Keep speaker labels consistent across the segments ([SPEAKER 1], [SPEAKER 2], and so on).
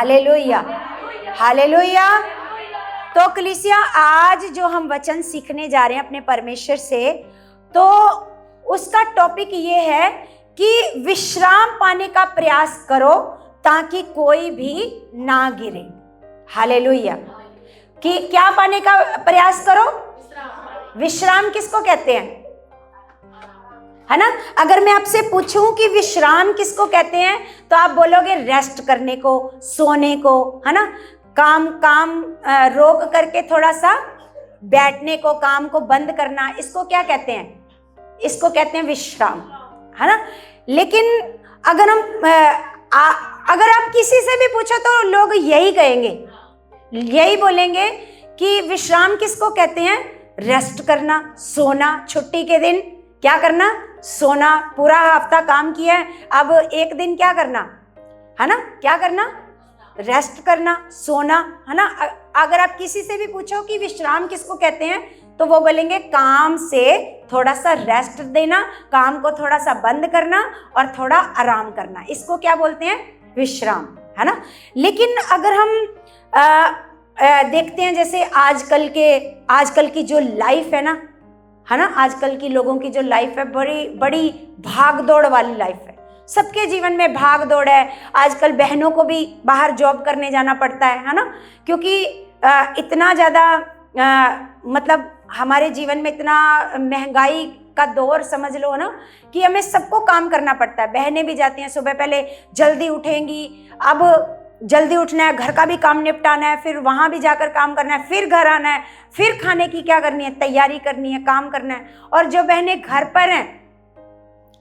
[SPEAKER 1] Hallelujah, hallelujah. तो कलीसिया, आज जो हम वचन सीखने जा रहे हैं अपने परमेश्वर से, तो उसका टॉपिक ये है कि विश्राम पाने का प्रयास करो ताकि कोई भी ना गिरे। हालेलुया। कि क्या पाने का प्रयास करो? विश्राम किसको कहते हैं? है ना? अगर मैं आपसे पूछूं कि विश्राम किसको कहते हैं, तो आप बोलोगे रेस्ट करने को, सोने को, है ना? काम रोक करके थोड़ा सा बैठने को, काम को बंद करना, इसको क्या कहते हैं? इसको कहते हैं विश्राम, है ना? लेकिन अगर अगर आप किसी से भी पूछो तो लोग यही कहेंगे, यही बोलेंगे कि विश्राम किसको कहते हैं? रेस्ट करना, सोना। छुट्टी के दिन क्या करना? सोना। पूरा हफ्ता काम किया है, अब एक दिन क्या करना, है ना? क्या करना? रेस्ट करना, सोना, है ना? अगर आप किसी से भी पूछो कि विश्राम किसको कहते हैं, तो वो बोलेंगे काम से थोड़ा सा रेस्ट देना, काम को थोड़ा सा बंद करना और थोड़ा आराम करना, इसको क्या बोलते हैं? विश्राम, है ना? लेकिन अगर हम देखते हैं जैसे आजकल की जो लाइफ है ना, आजकल की लोगों की जो लाइफ है, बड़ी बड़ी भाग दौड़ वाली लाइफ है। सबके जीवन में भाग दौड़ है। आजकल बहनों को भी बाहर जॉब करने जाना पड़ता है ना? क्योंकि इतना ज़्यादा मतलब हमारे जीवन में इतना महंगाई का दौर समझ लो ना, कि हमें सबको काम करना पड़ता है। बहनें भी जाती हैं सुबह, पहले जल्दी उठेंगी, अब जल्दी उठना है, घर का भी काम निपटाना है, फिर वहाँ भी जाकर काम करना है, फिर घर आना है, फिर खाने की क्या करनी है? तैयारी करनी है, काम करना है। और जो बहनें घर पर हैं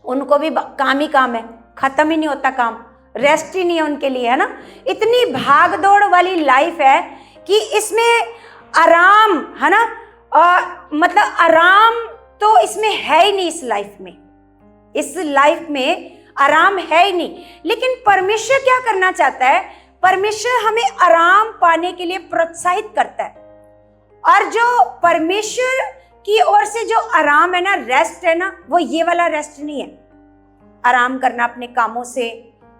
[SPEAKER 1] उनको भी काम ही काम है, खत्म ही नहीं होता काम, रेस्ट ही नहीं है उनके लिए, है ना? इतनी भाग दौड़ वाली लाइफ है कि इसमें आराम, है ना? मतलब आराम तो इसमें है ही नहीं। इस लाइफ में आराम है ही नहीं। लेकिन परमेश्वर क्या करना चाहता है? परमेश्वर हमें आराम पाने के लिए प्रोत्साहित करता है। और जो परमेश्वर की ओर से जो आराम है ना, रेस्ट है ना, वो ये वाला रेस्ट नहीं है। आराम करना अपने कामों से,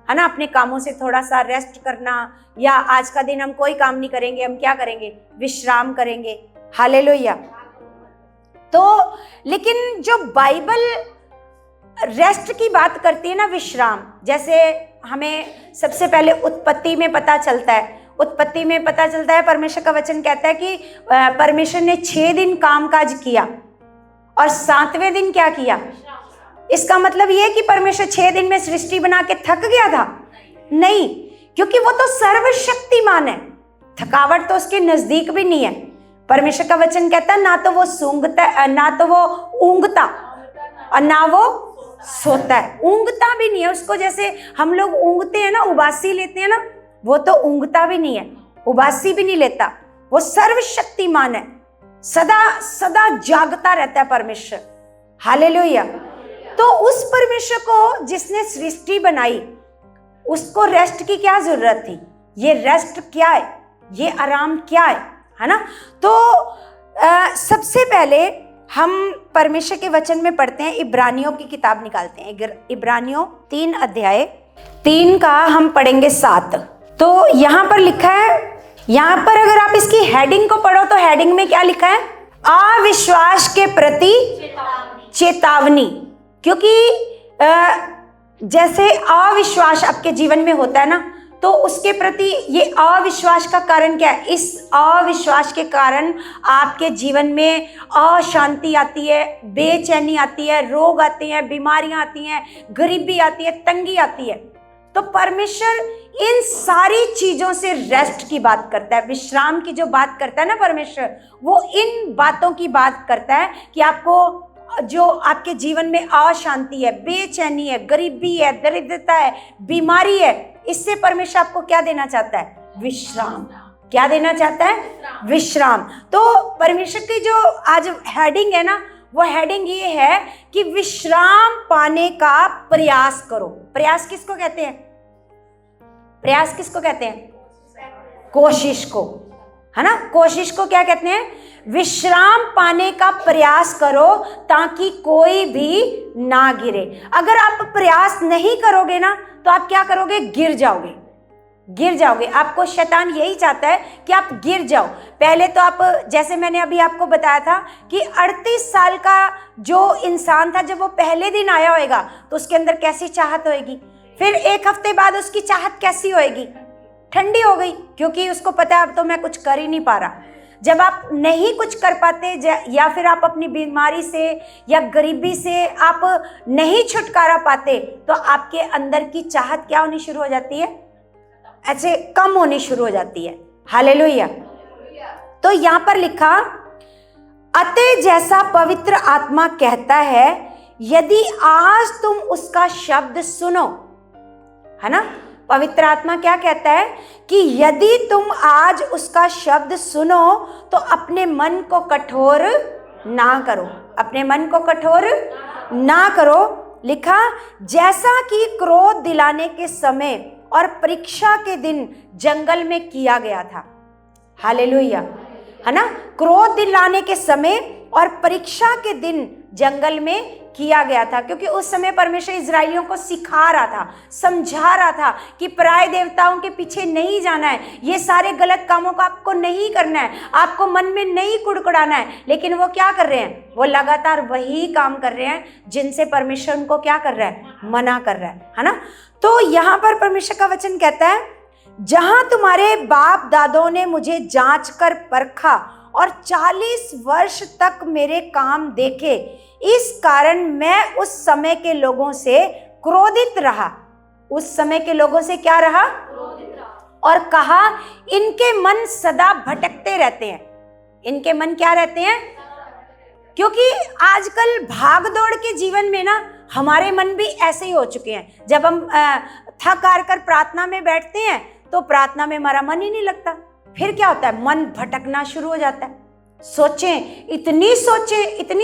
[SPEAKER 1] है ना? अपने कामों से थोड़ा सा रेस्ट करना, या आज का दिन हम कोई काम नहीं करेंगे, हम क्या करेंगे? विश्राम करेंगे। हालेलुया। तो लेकिन जो बाइबल रेस्ट की बात करती है ना, विश्राम, जैसे हमें सबसे पहले उत्पत्ति में पता चलता है, परमेश्वर का वचन कहता है कि परमेश्वर ने 6 दिन कामकाज किया और 7वें दिन क्या किया? इसका मतलब ये कि परमेश्वर 6 दिन में सृष्टि बना के थक गया था? नहीं, क्योंकि वो तो सर्वशक्तिमान है, थकावट तो उसके नजदीक भी नहीं है। परमेश्वर का वचन कहता है ना तो वो सूंघता, ना तो वो ऊँघता और ना वो सोता है। ऊँघता भी नहीं है उसको, जैसे हम लोग ऊँघते हैं ना, उबासी लेते हैं ना, वो तो ऊँघता भी नहीं है, उबासी भी नहीं लेता। वो सर्वशक्तिमान है, सदा सदा जागता रहता है परमेश्वर। हालेलुया। तो उस परमेश्वर को जिसने सृष्टि बनाई, उसको रेस्ट की क्या जरूरत थी? ये रेस्ट क्या है? ये आराम क्या है ना? तो सबसे पहले हम परमेश्वर के वचन में पढ़ते हैं, इब्रानियों की किताब निकालते हैं, इब्रानियों 3 अध्याय 3 का हम पढ़ेंगे 7। तो यहाँ पर लिखा है, यहाँ पर अगर आप इसकी हेडिंग को पढ़ो तो हेडिंग में क्या लिखा है? अविश्वास के प्रति चेतावनी। क्योंकि जैसे अविश्वास आपके जीवन में होता है ना, तो उसके प्रति ये अविश्वास का कारण क्या है? इस अविश्वास के कारण आपके जीवन में अशांति आती है, बेचैनी आती है, रोग आते हैं, बीमारियां आती हैं, गरीबी आती है, तंगी आती है। तो परमेश्वर इन सारी चीजों से रेस्ट की बात करता है, विश्राम की जो बात करता है ना परमेश्वर, वो इन बातों की बात करता है कि आपको जो आपके जीवन में अशांति है, बेचैनी है, गरीबी है, दरिद्रता है, बीमारी है, इससे परमेश्वर आपको क्या देना चाहता है? विश्राम। क्या देना चाहता है? विश्राम। तो परमेश्वर की जो आज हेडिंग है ना, वो हेडिंग ये है कि विश्राम पाने का प्रयास करो। प्रयास किसको कहते हैं? प्रयास किसको कहते हैं? कोशिश को, है ना? कोशिश को क्या कहते हैं? विश्राम पाने का प्रयास करो ताकि कोई भी ना गिरे। अगर आप प्रयास नहीं करोगे ना, तो आप क्या करोगे? गिर जाओगे। गिर जाओगे। आपको शैतान यही चाहता है कि आप गिर जाओ। पहले तो आप, जैसे मैंने अभी आपको बताया था कि 38 साल का जो इंसान था, जब वो पहले दिन आया होएगा तो उसके अंदर कैसी चाहत होएगी, फिर एक हफ्ते बाद उसकी चाहत कैसी होएगी, ठंडी हो गई, क्योंकि उसको पता है अब तो मैं कुछ कर ही नहीं पा रहा। जब आप नहीं कुछ कर पाते या फिर आप अपनी बीमारी से या गरीबी से आप नहीं छुटकारा पाते, तो आपके अंदर की चाहत क्या होनी शुरू हो जाती है, ऐसे कम होनी शुरू हो जाती है। हालेलुया। तो यहां पर लिखा, अतः जैसा पवित्र आत्मा कहता है, यदि आज तुम उसका शब्द सुनो, है ना। पवित्र आत्मा क्या कहता है कि यदि तुम आज उसका शब्द सुनो तो अपने मन को कठोर ना करो, अपने मन को कठोर ना करो। लिखा, जैसा कि क्रोध दिलाने के समय और परीक्षा के दिन जंगल में किया गया था। हालेलुया, है ना। क्रोध दिलाने के समय और परीक्षा के दिन जंगल में किया गया था, क्योंकि उस समय परमेश्वर इजरायलियों को सिखा रहा था, समझा रहा था कि पराये देवताओं के पीछे नहीं जाना है, ये सारे गलत कामों को आपको नहीं करना है, आपको मन में नहीं कुड़कुड़ाना है। लेकिन वो क्या कर रहे हैं, वो लगातार वही काम कर रहे हैं जिनसे परमेश्वर उनको क्या कर रहा है, मना कर रहा है ना। तो यहाँ पर परमेश्वर का वचन कहता है, जहां तुम्हारे बाप दादों ने मुझे जांच कर परखा और 40 वर्ष तक मेरे काम देखे, इस कारण मैं उस समय के लोगों से क्रोधित रहा। उस समय के लोगों से क्या रहा, क्रोधित रहा। और कहा, इनके मन सदा भटकते रहते हैं। इनके मन क्या रहते हैं, क्योंकि आजकल भाग दौड़ के जीवन में ना हमारे मन भी ऐसे ही हो चुके हैं। जब हम थक हार कर प्रार्थना में बैठते हैं तो प्रार्थना में हमारा मन ही नहीं लगता। फिर क्या होता है, मन भटकना शुरू हो जाता है। इतनी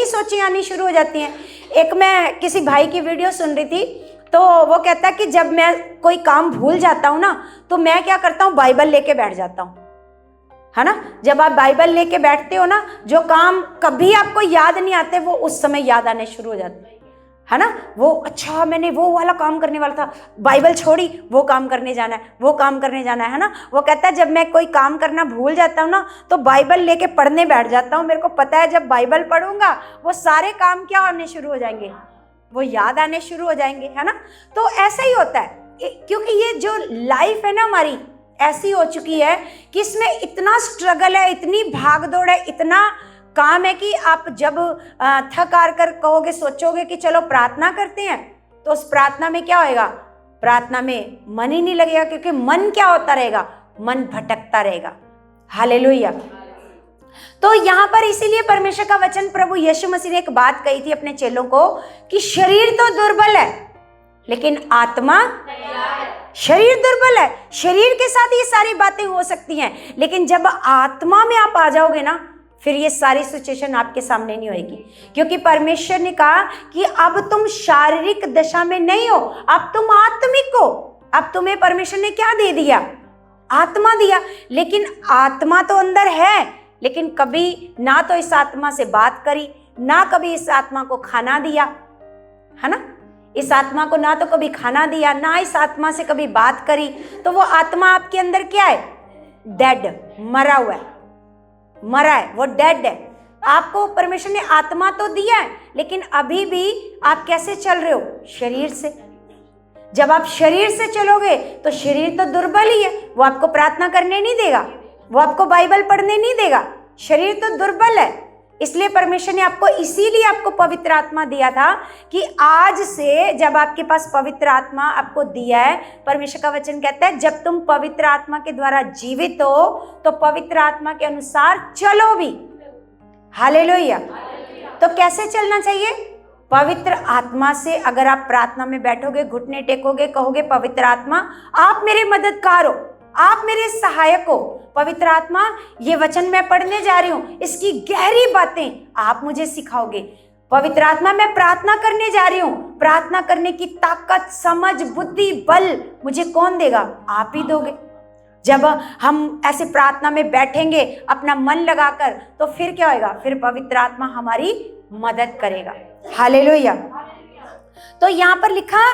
[SPEAKER 1] सोचें आनी शुरू हो जाती हैं। एक मैं किसी भाई की वीडियो सुन रही थी, तो वो कहता है कि जब मैं कोई काम भूल जाता हूँ ना, तो मैं क्या करता हूँ, बाइबल लेके बैठ जाता हूँ, है ना। जब आप बाइबल लेके बैठते हो ना, जो काम कभी आपको याद नहीं आते वो उस समय याद आने शुरू हो जाते हैं, है ना। वो अच्छा, मैंने वो वाला काम करने वाला था, बाइबल छोड़ी, वो काम करने जाना है, वो काम करने जाना है ना। वो कहता है जब मैं कोई काम करना भूल जाता हूँ ना, तो बाइबल लेके पढ़ने बैठ जाता हूँ। मेरे को पता है जब बाइबल पढ़ूंगा वो सारे काम क्या होने शुरू हो जाएंगे, वो याद आने शुरू हो जाएंगे, है ना। तो ऐसा ही होता है, क्योंकि ये जो लाइफ है ना हमारी, ऐसी हो चुकी है कि इसमें इतना स्ट्रगल है, इतनी भाग दौड़ है, इतना काम है कि आप जब थक हार कर कहोगे, सोचोगे कि चलो प्रार्थना करते हैं, तो उस प्रार्थना में क्या होएगा, प्रार्थना में मन ही नहीं लगेगा, क्योंकि मन क्या होता रहेगा, मन भटकता रहेगा। हालेलुया। तो यहाँ पर इसीलिए परमेश्वर का वचन, प्रभु यीशु मसीह ने एक बात कही थी अपने चेलों को कि शरीर तो दुर्बल है लेकिन आत्मा, शरीर दुर्बल है, शरीर के साथ ये सारी बातें हो सकती हैं, लेकिन जब आत्मा में आप आ जाओगे ना, फिर ये सारी सिचुएशन आपके सामने नहीं होगी। क्योंकि परमेश्वर ने कहा कि अब तुम शारीरिक दशा में नहीं हो, अब तुम आत्मिक हो। अब तुम्हें परमेश्वर ने क्या दे दिया, आत्मा दिया। लेकिन आत्मा तो अंदर है, लेकिन कभी ना तो इस आत्मा से बात करी, ना कभी इस आत्मा को खाना दिया, है ना। इस आत्मा को ना तो कभी खाना दिया, ना इस आत्मा से कभी बात करी, तो वो आत्मा आपके अंदर क्या है, डेड, मरा हुआ है, मरा है, वो डेड है। आपको परमेश्वर ने आत्मा तो दिया है, लेकिन अभी भी आप कैसे चल रहे हो, शरीर से। जब आप शरीर से चलोगे तो शरीर तो दुर्बल ही है, वो आपको प्रार्थना करने नहीं देगा, वो आपको बाइबल पढ़ने नहीं देगा, शरीर तो दुर्बल है। इसलिए परमेश्वर ने आपको, इसीलिए आपको पवित्र आत्मा दिया था कि आज से जब आपके पास पवित्र आत्मा आपको दिया है, परमेश्वर का वचन कहता है जब तुम पवित्र आत्मा के द्वारा जीवित हो तो पवित्र आत्मा के अनुसार चलो भी। हालेलुया। तो कैसे चलना चाहिए, पवित्र आत्मा से। अगर आप प्रार्थना में बैठोगे, घुटने टेकोगे, कहोगे पवित्र आत्मा आप मेरे मददगार हो, आप मेरे सहायक हो, पवित्र आत्मा ये वचन मैं पढ़ने जा रही हूँ, इसकी गहरी बातें आप मुझे सिखाओगे। पवित्र आत्मा मैं प्रार्थना करने जा रही हूँ, प्रार्थना करने की ताकत, समझ, बुद्धि, बल मुझे कौन देगा, आप ही दोगे। जब हम ऐसे प्रार्थना में बैठेंगे अपना मन लगाकर, तो फिर क्या होगा, फिर पवित्र आत्मा हमारी मदद करेगा। हालेलुया। तो यहाँ पर लिखा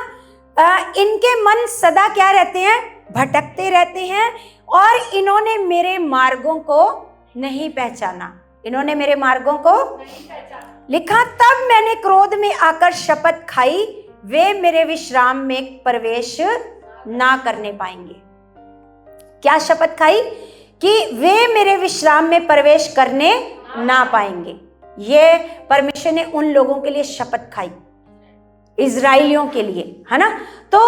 [SPEAKER 1] इनके मन सदा क्या रहते हैं, भटकते रहते हैं और इन्होंने मेरे मार्गों को नहीं पहचाना। इन्होंने मेरे मार्गों को लिखा, तब मैंने क्रोध में आकर शपथ खाई, वे मेरे विश्राम में प्रवेश ना करने पाएंगे। क्या शपथ खाई? कि वे मेरे विश्राम में प्रवेश करने ना पाएंगे। ये परमेश्वर ने उन लोगों के लिए शपथ खाई, इजराइलियों के लिए, है ना। तो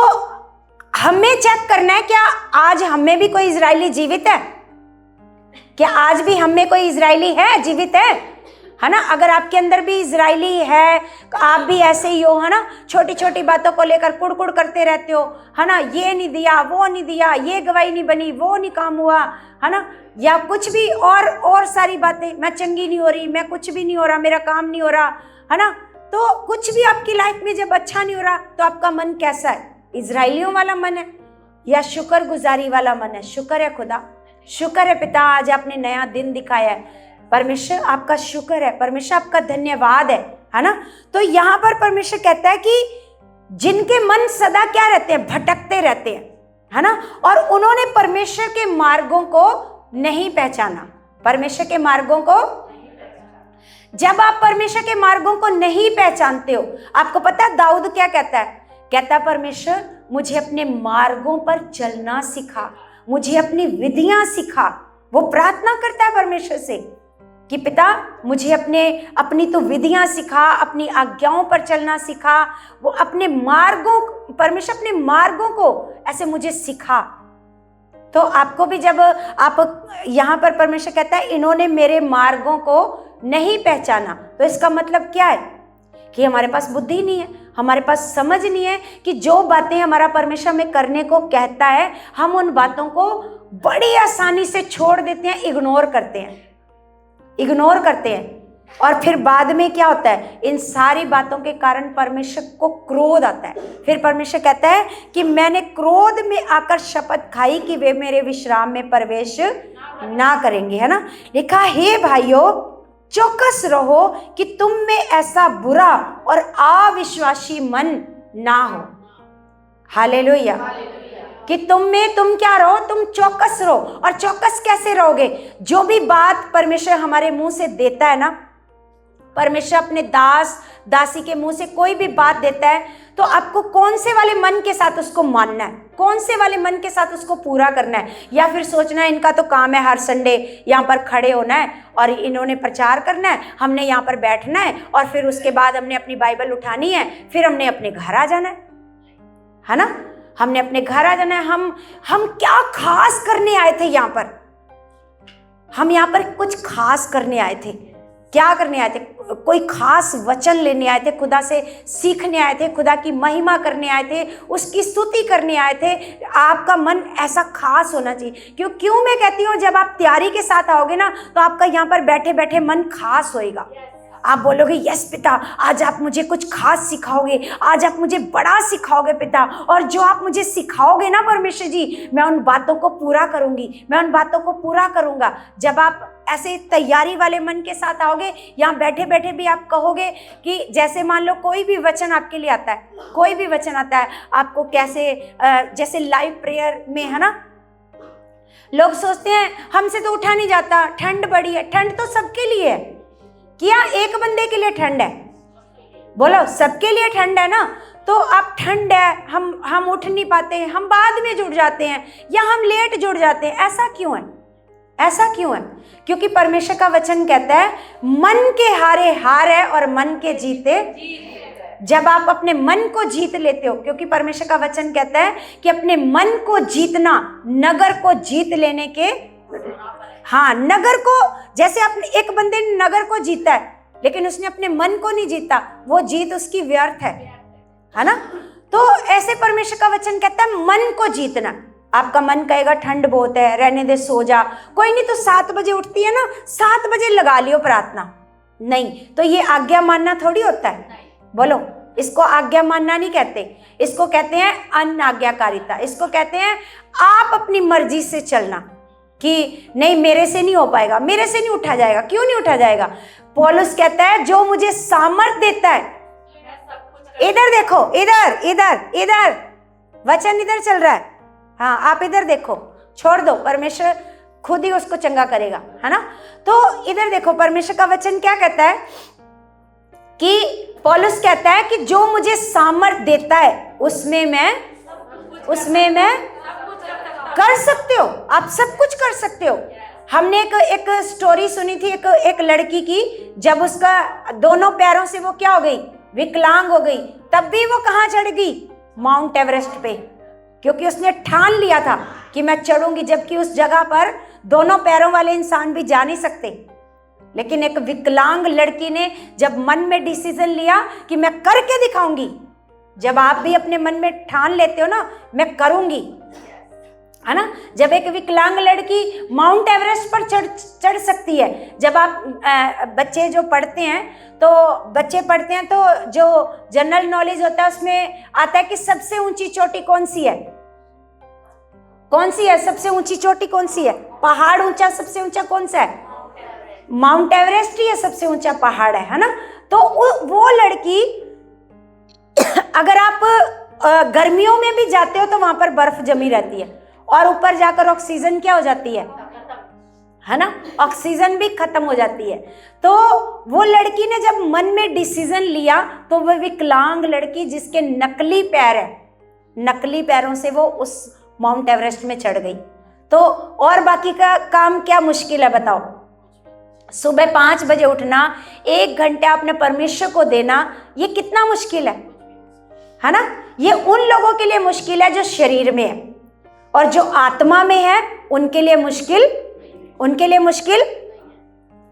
[SPEAKER 1] हमें चेक करना है, क्या आज हमें भी कोई इजराइली जीवित है? क्या आज भी हमें कोई इजराइली है, जीवित है ना। अगर आपके अंदर भी इजराइली है तो आप भी ऐसे ही हो, है ना। छोटी छोटी बातों को लेकर कुड़कुड़ करते रहते हो, है ना। ये नहीं दिया, वो नहीं दिया, ये गवाही नहीं बनी, वो नहीं काम हुआ, है ना। या कुछ भी और सारी बातें, मैं चंगी नहीं हो रही, मैं कुछ भी नहीं हो रहा, मेरा काम नहीं हो रहा, है ना। तो कुछ भी आपकी लाइफ में जब अच्छा नहीं हो रहा तो आपका मन कैसा है? इजराइलियों वाला मन है या शुक्रगुजारी वाला मन है? शुक्र है खुदा, शुक्र है पिता, आज आपने नया दिन दिखाया है। परमेश्वर आपका शुक्र है, परमेश्वर आपका धन्यवाद है ना। तो यहाँ पर परमेश्वर कहता है कि जिनके मन सदा क्या रहते हैं? भटकते रहते हैं, है ना। और उन्होंने परमेश्वर के मार्गों को नहीं पहचाना। परमेश्वर के मार्गों को, जब आप परमेश्वर के मार्गों को नहीं पहचानते हो, आपको पता है दाऊद क्या कहता है? कहता है परमेश्वर मुझे अपने मार्गों पर चलना सिखा, मुझे अपनी विधियां सिखा। वो प्रार्थना करता है परमेश्वर से कि पिता मुझे अपनी तो विधियां सिखा, अपनी आज्ञाओं पर चलना सिखा। वो अपने मार्गों, परमेश्वर अपने मार्गों को ऐसे मुझे सिखा। तो आपको भी जब आप यहाँ पर परमेश्वर कहता है इन्होंने मेरे मार्गों को नहीं पहचाना, तो इसका मतलब क्या है? कि हमारे पास बुद्धि नहीं है, हमारे पास समझ नहीं है कि जो बातें हमारा परमेश्वर में करने को कहता है, हम उन बातों को बड़ी आसानी से छोड़ देते हैं, इग्नोर करते हैं। और फिर बाद में क्या होता है? इन सारी बातों के कारण परमेश्वर को क्रोध आता है। फिर परमेश्वर कहता है कि मैंने क्रोध में आकर शपथ खाई कि वे मेरे विश्राम में प्रवेश ना करेंगे, है ना। लिखा, हे भाइयों चौकस रहो कि तुम में ऐसा बुरा और अविश्वासी मन ना हो। हालेलुया। कि तुम क्या रहो? तुम चौकस रहो। और चौकस कैसे रहोगे? जो भी बात परमेश्वर हमारे मुंह से देता है ना, परमेश्वर अपने दासी के मुंह से कोई भी बात देता है, तो आपको कौन से वाले मन के साथ उसको मानना है, कौन से वाले मन के साथ उसको पूरा करना है? या फिर सोचना है इनका तो काम है हर संडे यहाँ पर खड़े होना है और इन्होंने प्रचार करना है, हमने यहाँ पर बैठना है और फिर उसके बाद हमने अपनी बाइबल उठानी है, फिर हमने अपने घर आ जाना है ना। हमने अपने घर आ जाना है। हम क्या खास करने आए थे यहाँ पर? हम यहाँ पर कुछ खास करने आए थे। क्या करने आए थे? कोई खास वचन लेने आए थे, खुदा से सीखने आए थे, खुदा की महिमा करने आए थे, उसकी स्तुति करने आए थे। आपका मन ऐसा खास होना चाहिए। क्यों मैं कहती हूँ, जब आप तैयारी के साथ आओगे ना, तो आपका यहाँ पर बैठे बैठे मन खास होएगा। आप बोलोगे यस पिता, आज आप मुझे कुछ खास सिखाओगे, आज आप मुझे बड़ा सिखाओगे पिता, और जो आप मुझे सिखाओगे ना परमेश्वर जी, मैं उन बातों को पूरा करूंगी, मैं उन बातों को पूरा करूंगा। जब आप ऐसे तैयारी वाले मन के साथ आओगे, यहाँ बैठे बैठे भी आप कहोगे कि जैसे मान लो कोई भी वचन आपके लिए आता है, कोई भी वचन आता है आपको, कैसे जैसे लाइव प्रेयर में, है ना, लोग सोचते हैं हमसे तो उठा नहीं जाता, ठंड बड़ी है। ठंड तो सबके लिए है, क्या एक बंदे के लिए ठंड है? बोलो, सबके लिए ठंड है ना। तो अब ठंड है, हम उठ नहीं पाते, हम बाद में जुड़ जाते हैं या हम लेट जुड़ जाते हैं। ऐसा क्यों है? ऐसा क्यों है? क्योंकि परमेश्वर का वचन कहता है मन के हारे हार है और मन के जीते। जब आप अपने मन को जीत लेते हो, क्योंकि परमेश्वर का वचन कहता है कि अपने मन को जीतना नगर को जीत लेने के, हाँ, नगर को, जैसे अपने एक बंदे ने नगर को जीता है लेकिन उसने अपने मन को नहीं जीता, वो जीत उसकी व्यर्थ है ना। तो ऐसे परमेश्वर का वचन कहता है मन को जीतना। आपका मन कहेगा ठंड बहुत है, रहने दे, सो जा, कोई नहीं, तो 7 बजे उठती है ना, 7 बजे लगा लियो प्रार्थना। नहीं, तो ये आज्ञा मानना थोड़ी होता है। बोलो, इसको आज्ञा मानना नहीं कहते, इसको कहते हैं अनाज्ञाकारिता। इसको कहते हैं आप अपनी मर्जी से चलना, कि नहीं मेरे से नहीं हो पाएगा, मेरे से नहीं उठा जाएगा। क्यों नहीं उठा जाएगा? पौलुस कहता है जो मुझे सामर्थ देता है। इधर देखो, इधर इधर इधर वचन इधर चल रहा है, हाँ, आप इधर देखो, छोड़ दो, परमेश्वर खुद ही उसको चंगा करेगा, है ना। तो इधर देखो, परमेश्वर का वचन क्या कहता है कि पौलुस कहता है कि जो मुझे सामर्थ देता है उसमें मैं कर सकते हो, आप सब कुछ कर सकते हो। हमने एक स्टोरी सुनी थी एक लड़की की, जब उसका दोनों पैरों से वो क्या हो गई, विकलांग हो गई, तब भी वो कहाँ चढ़ गई, माउंट एवरेस्ट पे, क्योंकि उसने ठान लिया था कि मैं चढ़ूंगी, जबकि उस जगह पर दोनों पैरों वाले इंसान भी जा नहीं सकते। लेकिन एक विकलांग लड़की ने जब मन में डिसीजन लिया कि मैं करके दिखाऊंगी, जब आप भी अपने मन में ठान लेते हो ना, मैं करूंगी, है ना। जब एक विकलांग लड़की माउंट एवरेस्ट पर चढ़ सकती है, जब आप बच्चे जो पढ़ते हैं तो जो जनरल नॉलेज होता है उसमें आता है कि सबसे ऊंची चोटी कौन सी है, सबसे ऊंची चोटी कौन सी है, पहाड़ ऊंचा सबसे ऊंचा कौन सा है, माउंट एवरेस्ट ही है, सबसे ऊंचा पहाड़ है ना। तो वो लड़की, अगर आप गर्मियों में भी जाते हो तो वहां पर बर्फ जमी रहती है, और ऊपर जाकर ऑक्सीजन क्या हो जाती है ना, ऑक्सीजन भी खत्म हो जाती है। तो वो लड़की ने जब मन में डिसीजन लिया, तो वो विकलांग लड़की जिसके नकली पैर है, नकली पैरों से वो उस माउंट एवरेस्ट में चढ़ गई। तो और बाकी का काम क्या मुश्किल है बताओ, सुबह 5 बजे उठना, 1 घंटा अपने परमेश्वर को देना, ये कितना मुश्किल है ना। ये उन लोगों के लिए मुश्किल है जो शरीर में है, और जो आत्मा में है उनके लिए मुश्किल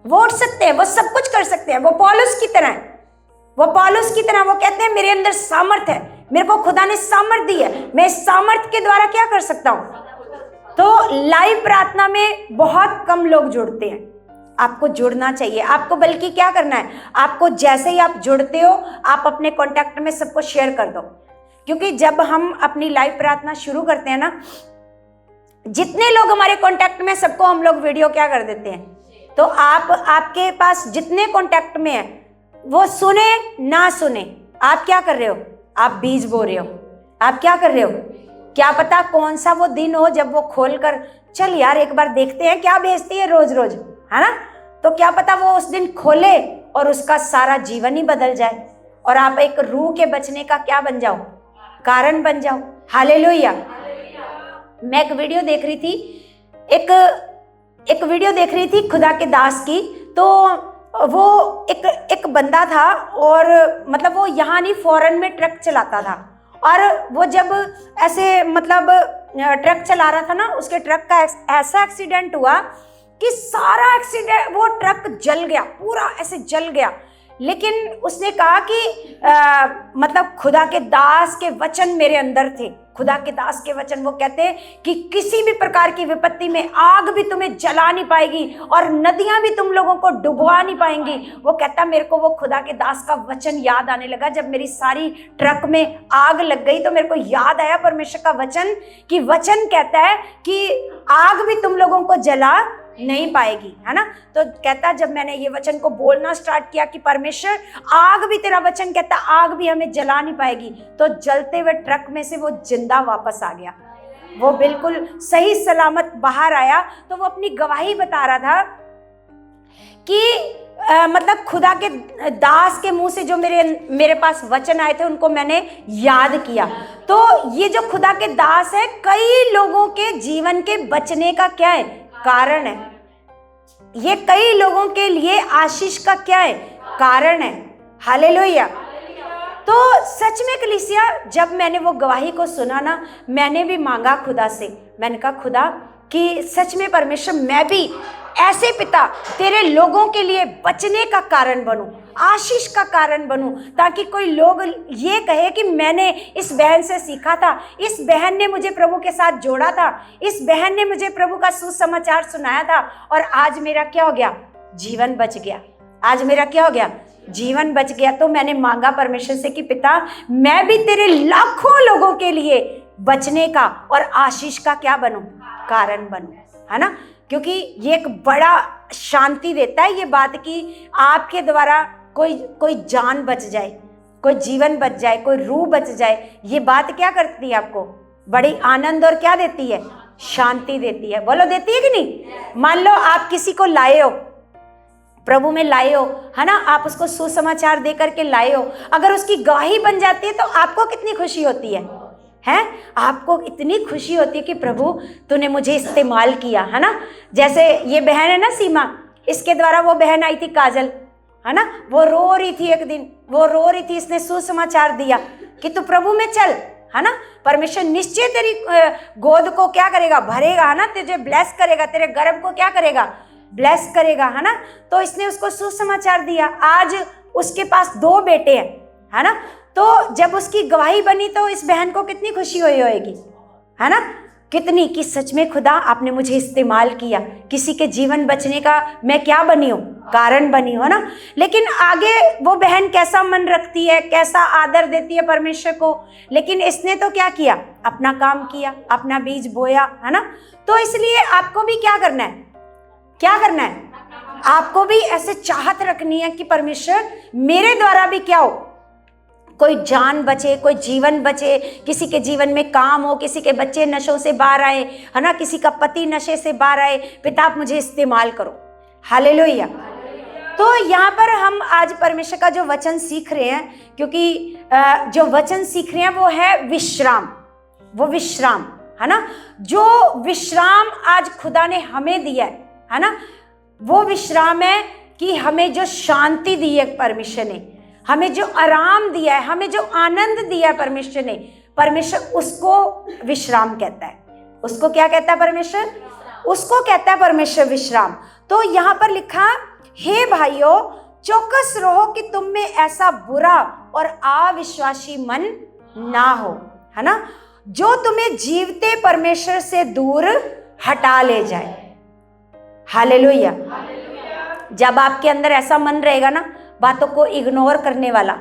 [SPEAKER 1] वो उठ सकते हैं, वो सब कुछ कर सकते हैं। वो पौलुस की तरह वो कहते हैं मेरे अंदर सामर्थ है, मेरे को खुदा ने सामर्थ दी है, मैं इस सामर्थ के द्वारा क्या कर सकता हूं। तो लाइव प्रार्थना में बहुत कम लोग जुड़ते हैं, आपको जुड़ना चाहिए। आपको बल्कि क्या करना है, आपको जैसे ही आप जुड़ते हो, आप अपने कॉन्टैक्ट में सबको शेयर कर दो, क्योंकि जब हम अपनी लाइव प्रार्थना शुरू करते हैं ना, जितने लोग हमारे कांटेक्ट में, सबको हम लोग वीडियो क्या कर देते हैं। तो आपके पास जितने कांटेक्ट में है, वो सुने ना सुने, आप क्या कर रहे हो, आप बीज बो रहे हो। आप क्या कर रहे हो, क्या पता कौन सा वो दिन हो जब वो खोलकर, चल यार एक बार देखते हैं क्या भेजती है रोज रोज, है ना। तो क्या पता वो उस दिन खोले और उसका सारा जीवन ही बदल जाए, और आप एक रूह के बचने का क्या बन जाओ, कारण बन जाओ। हालेलुया। मैं एक वीडियो देख रही थी, एक वीडियो देख रही थी खुदा के दास की। तो वो एक बंदा था, और मतलब वो यहाँ नहीं, फॉरेन में ट्रक चलाता था। और वो जब ऐसे मतलब ट्रक चला रहा था ना, उसके ट्रक का ऐसा एक्सीडेंट हुआ कि सारा एक्सीडेंट, वो ट्रक जल गया, पूरा ऐसे जल गया। लेकिन उसने कहा कि मतलब खुदा के दास के वचन मेरे अंदर थे। खुदा के दास के वचन, वो कहते हैं कि किसी भी प्रकार की विपत्ति में आग भी तुम्हें जला नहीं पाएगी, और नदियां भी तुम लोगों को डुबवा नहीं पाएंगी। वो कहता, मेरे को वो खुदा के दास का वचन याद आने लगा। जब मेरी सारी ट्रक में आग लग गई, तो मेरे को याद आया परमेश्वर का वचन, कि वचन कहता है कि आग भी तुम लोगों को जला नहीं पाएगी, है ना। तो कहता, जब मैंने ये वचन को बोलना स्टार्ट किया कि परमेश्वर, आग भी, तेरा वचन कहता आग भी हमें जला नहीं पाएगी, तो जलते हुए ट्रक में से वो जिंदा वापस आ गया, वो बिल्कुल सही सलामत बाहर आया। तो वो अपनी गवाही बता रहा था कि मतलब खुदा के दास के मुंह से जो मेरे पास वचन आए थे, उनको मैंने याद किया। तो ये जो खुदा के दास है, कई लोगों के जीवन के बचने का क्या है, कारण है। ये कई लोगों के लिए आशीष का क्या है, कारण है। हालेलुया। तो सच में कलीसिया, जब मैंने वो गवाही को सुना ना, मैंने भी मांगा खुदा से, मैंने कहा खुदा कि सच में परमेश्वर, मैं भी ऐसे पिता तेरे लोगों के लिए बचने का कारण बनूं, आशीष का कारण बनूं, ताकि कोई लोग ये कहे कि मैंने इस बहन से सीखा था, इस बहन ने मुझे प्रभु के साथ जोड़ा था, इस बहन ने मुझे प्रभु का सुसमाचार सुनाया था, और आज मेरा क्या हो गया, जीवन बच गया। आज मेरा क्या हो गया, जीवन बच गया। तो मैंने मांगा परमेश्वर से कि पिता, मैं भी तेरे लाखों लोगों के लिए बचने का और आशीष का क्या बनूं, कारण बनूं, है ना। क्योंकि ये एक बड़ा शांति देता है ये बात कि आपके द्वारा कोई जान बच जाए, कोई जीवन बच जाए, कोई रूह बच जाए। ये बात क्या करती है, आपको बड़ी आनंद और क्या देती है, शांति देती है। बोलो देती है कि नहीं। मान लो आप किसी को लाए हो, प्रभु में लाए हो, है ना, आप उसको सुसमाचार दे करके लाए हो, अगर उसकी गवाही बन जाती है तो आपको कितनी खुशी होती है, हैं? आपको इतनी खुशी होती है कि प्रभु तूने मुझे इस्तेमाल किया, है ना। जैसे ये बहन है ना सीमा, इसके द्वारा वो बहन आई थी काजल, है ना, वो रो रही थी, एक दिन वो रो रही थी, इसने सुसमाचार दिया कि तू प्रभु में चल, है ना, परमेश्वर निश्चय तेरी गोद को क्या करेगा, भरेगा, है ना, तुझे ब्लेस करेगा, तेरे गर्भ को क्या करेगा, ब्लेस करेगा, है ना। तो इसने उसको सुसमाचार दिया। आज उसके पास 2 बेटे हैं, है ना। तो जब उसकी गवाही बनी तो इस बहन को कितनी खुशी हुई होगी, है ना, कितनी, कि सच में खुदा आपने मुझे इस्तेमाल किया, किसी के जीवन बचने का मैं क्या बनी हूँ, कारण बनी हूँ, है ना। लेकिन आगे वो बहन कैसा मन रखती है, कैसा आदर देती है परमेश्वर को, लेकिन इसने तो क्या किया, अपना काम किया, अपना बीज बोया, है ना। तो इसलिए आपको भी क्या करना है, क्या करना है, आपको भी ऐसे चाहत रखनी है कि परमेश्वर मेरे द्वारा भी क्या हो, कोई जान बचे, कोई जीवन बचे, किसी के जीवन में काम हो, किसी के बच्चे नशों से बाहर आए, है ना, किसी का पति नशे से बाहर आए। पिता आप मुझे इस्तेमाल करो, हालेलुया। तो यहाँ पर हम आज परमेश्वर का जो वचन सीख रहे हैं, क्योंकि जो वचन सीख रहे हैं वो है विश्राम, वो विश्राम, है ना, जो विश्राम आज खुदा ने हमें दिया है ना, वो विश्राम है कि हमें जो शांति दी है परमेश्वर ने, हमें जो आराम दिया है, हमें जो आनंद दिया है परमेश्वर ने, परमेश्वर उसको विश्राम कहता है। उसको क्या कहता है परमेश्वर, उसको कहता है परमेश्वर विश्राम। तो यहाँ पर लिखा, हे भाइयों चौकस रहो कि तुम में ऐसा बुरा और अविश्वासी मन ना हो, है ना, जो तुम्हें जीवते परमेश्वर से दूर हटा ले जाए। हालेलुया। जब आपके अंदर ऐसा मन रहेगा ना, बातों को इग्नोर करने वाला,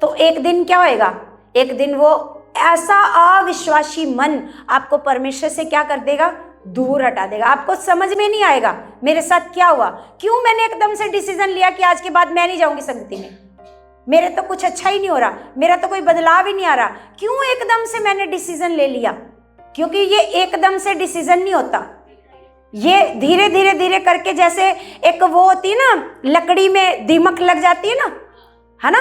[SPEAKER 1] तो एक दिन क्या होएगा, एक दिन वो ऐसा अविश्वासी मन आपको परमेश्वर से क्या कर देगा, दूर हटा देगा। आपको समझ में नहीं आएगा मेरे साथ क्या हुआ, क्यों मैंने एकदम से डिसीजन लिया कि आज के बाद मैं नहीं जाऊंगी संगति में, मेरे तो कुछ अच्छा ही नहीं हो रहा, मेरा तो कोई बदलाव ही नहीं आ रहा, क्यों एकदम से मैंने डिसीजन ले लिया। क्योंकि ये एकदम से डिसीजन नहीं होता, ये धीरे धीरे धीरे करके, जैसे एक वो होती है ना, लकड़ी में दीमक लग जाती है ना,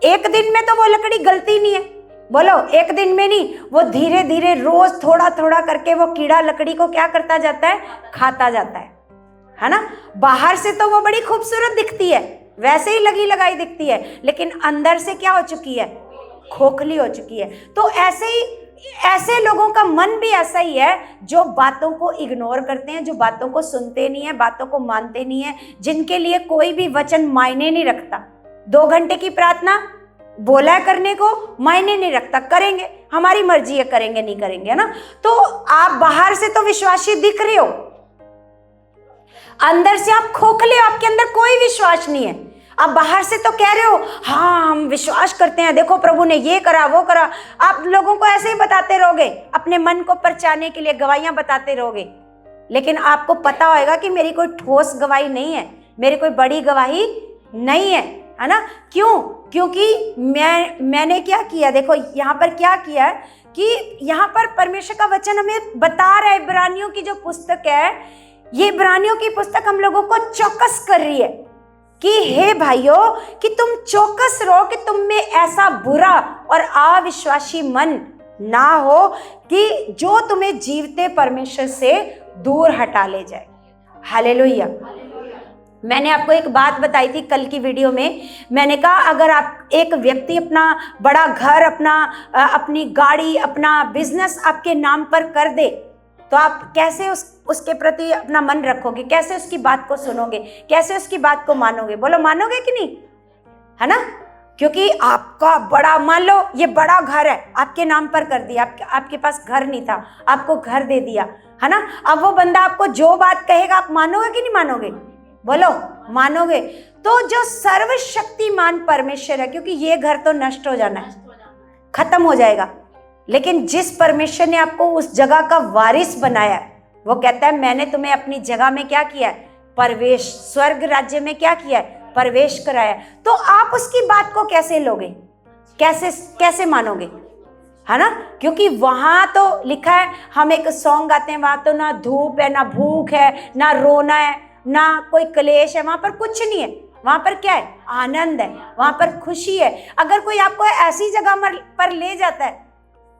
[SPEAKER 1] एक दिन में तो वो लकड़ी गलती नहीं है, बोलो एक दिन में नहीं, वो धीरे धीरे रोज थोड़ा थोड़ा करके वो कीड़ा लकड़ी को क्या करता जाता है, खाता जाता है ना। बाहर से तो वो बड़ी खूबसूरत दिखती है, वैसे ही लगी लगाई दिखती है, लेकिन अंदर से क्या हो चुकी है, खोखली हो चुकी है। तो ऐसे ही ऐसे लोगों का मन भी ऐसा ही है, जो बातों को इग्नोर करते हैं, जो बातों को सुनते नहीं है, बातों को मानते नहीं है, जिनके लिए कोई भी वचन मायने नहीं रखता। 2 घंटे की प्रार्थना बोला है करने को, मायने नहीं रखता, करेंगे, हमारी मर्जी है, करेंगे नहीं करेंगे, है ना। तो आप बाहर से तो विश्वासी दिख रहे हो, अंदर से आप खोखले हो, आपके अंदर कोई विश्वास नहीं है। आप बाहर से तो कह रहे हो हाँ हम विश्वास करते हैं, देखो प्रभु ने ये करा वो करा, आप लोगों को ऐसे ही बताते रहोगे, अपने मन को परचाने के लिए गवाहियां बताते रहोगे, लेकिन आपको पता होगा कि मेरी कोई ठोस गवाही नहीं है, मेरी कोई बड़ी गवाही नहीं है ना। क्यों? क्योंकि मैंने क्या किया, देखो यहाँ पर क्या किया है कि यहाँ पर परमेश्वर का वचन हमें बता रहा है, इब्रानियों की जो पुस्तक है, ये इब्रानियों की पुस्तक हम लोगों को चौकस कर रही है कि हे भाइयों कि तुम चौकस रहो कि तुम में ऐसा बुरा और अविश्वासी मन ना हो कि जो तुम्हें जीवते परमेश्वर से दूर हटा ले जाए। हालेलुया। मैंने आपको एक बात बताई थी कल की वीडियो में, मैंने कहा अगर आप एक व्यक्ति अपना बड़ा घर, अपनी गाड़ी, अपना बिजनेस आपके नाम पर कर दे, तो आप कैसे उसके प्रति अपना मन रखोगे, कैसे उसकी बात को सुनोगे, कैसे उसकी बात को मानोगे? बोलो मानोगे कि नहीं, है ना। क्योंकि आपका बड़ा, मान लो ये बड़ा घर है, आपके नाम पर कर दिया, आपके पास घर नहीं था, आपको घर दे दिया, है ना। अब वो बंदा आपको जो बात कहेगा आप मानोगे कि नहीं मानोगे? बोलो मानोगे। तो जो सर्वशक्तिमान परमेश्वर है, क्योंकि ये घर तो नष्ट हो जाना है, खत्म हो जाएगा, लेकिन जिस परमेश्वर ने आपको उस जगह का वारिस बनाया है, वो कहता है मैंने तुम्हें अपनी जगह में क्या किया है, प्रवेश, स्वर्ग राज्य में क्या किया है, प्रवेश कराया। तो आप उसकी बात को कैसे लोगे, कैसे मानोगे? है ना, क्योंकि वहां तो लिखा है, हम एक सॉन्ग गाते हैं, वहां तो ना धूप है, ना भूख है, ना रोना है, ना कोई क्लेश है, वहां पर कुछ नहीं है। वहां पर क्या है? आनंद है, वहां पर खुशी है। अगर कोई आपको ऐसी जगह पर ले जाता है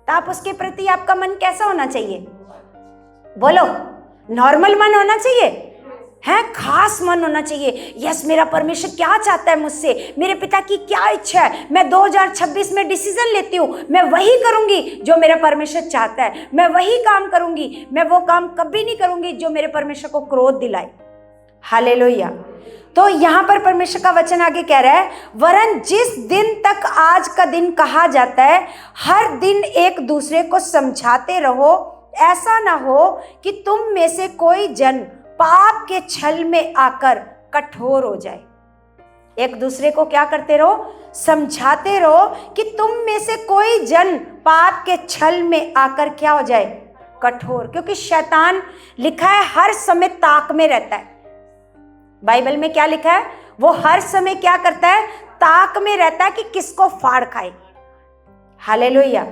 [SPEAKER 1] तो आप उसके प्रति आपका मन कैसा होना चाहिए? बोलो, नॉर्मल मन होना चाहिए, है खास मन होना चाहिए। यस, मेरा परमेश्वर क्या चाहता है मुझसे, मेरे पिता की क्या इच्छा है, मैं 2026 में डिसीजन लेती हूँ, मैं वही करूंगी जो मेरा परमेश्वर चाहता है, मैं वही काम करूंगी, मैं वो काम कभी नहीं करूंगी जो मेरे परमेश्वर को क्रोध दिलाए। हालेलुया। तो यहाँ पर परमेश्वर का वचन आगे कह रहा है, वरन जिस दिन तक आज का दिन कहा जाता है, हर दिन एक दूसरे को समझाते रहो, ऐसा ना हो कि तुम में से कोई जन पाप के छल में आकर कठोर हो जाए। एक दूसरे को क्या करते रहो? समझाते रहो कि तुम में से कोई जन पाप के छल में आकर क्या हो जाए? कठोर। क्योंकि शैतान लिखा है हर समय ताक में रहता है। बाइबल में क्या लिखा है? वो हर समय क्या करता है? ताक में रहता है कि किसको फाड़ खाए। हालेलुया।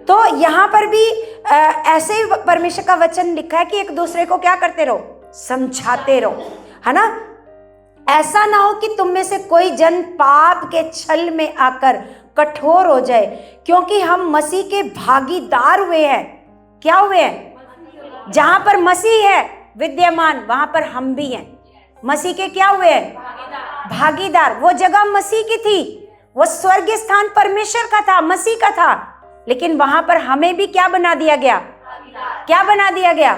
[SPEAKER 1] तो यहाँ पर भी ऐसे ही परमेश्वर का वचन लिखा है कि एक दूसरे को क्या करते रहो? समझाते रहो, है ना। ऐसा ना हो कि तुम में से कोई जन पाप के छल में आकर कठोर हो जाए, क्योंकि हम मसीह के भागीदार हुए हैं। क्या हुए हैं? जहां पर मसीह है विद्यमान, वहां पर हम भी हैं। मसीह के क्या हुए हैं? भागीदार। वो जगह मसीह की थी, वो स्वर्गीय स्थान परमेश्वर का था, मसीह का था, लेकिन वहां पर हमें भी क्या बना दिया गया? क्या बना दिया गया?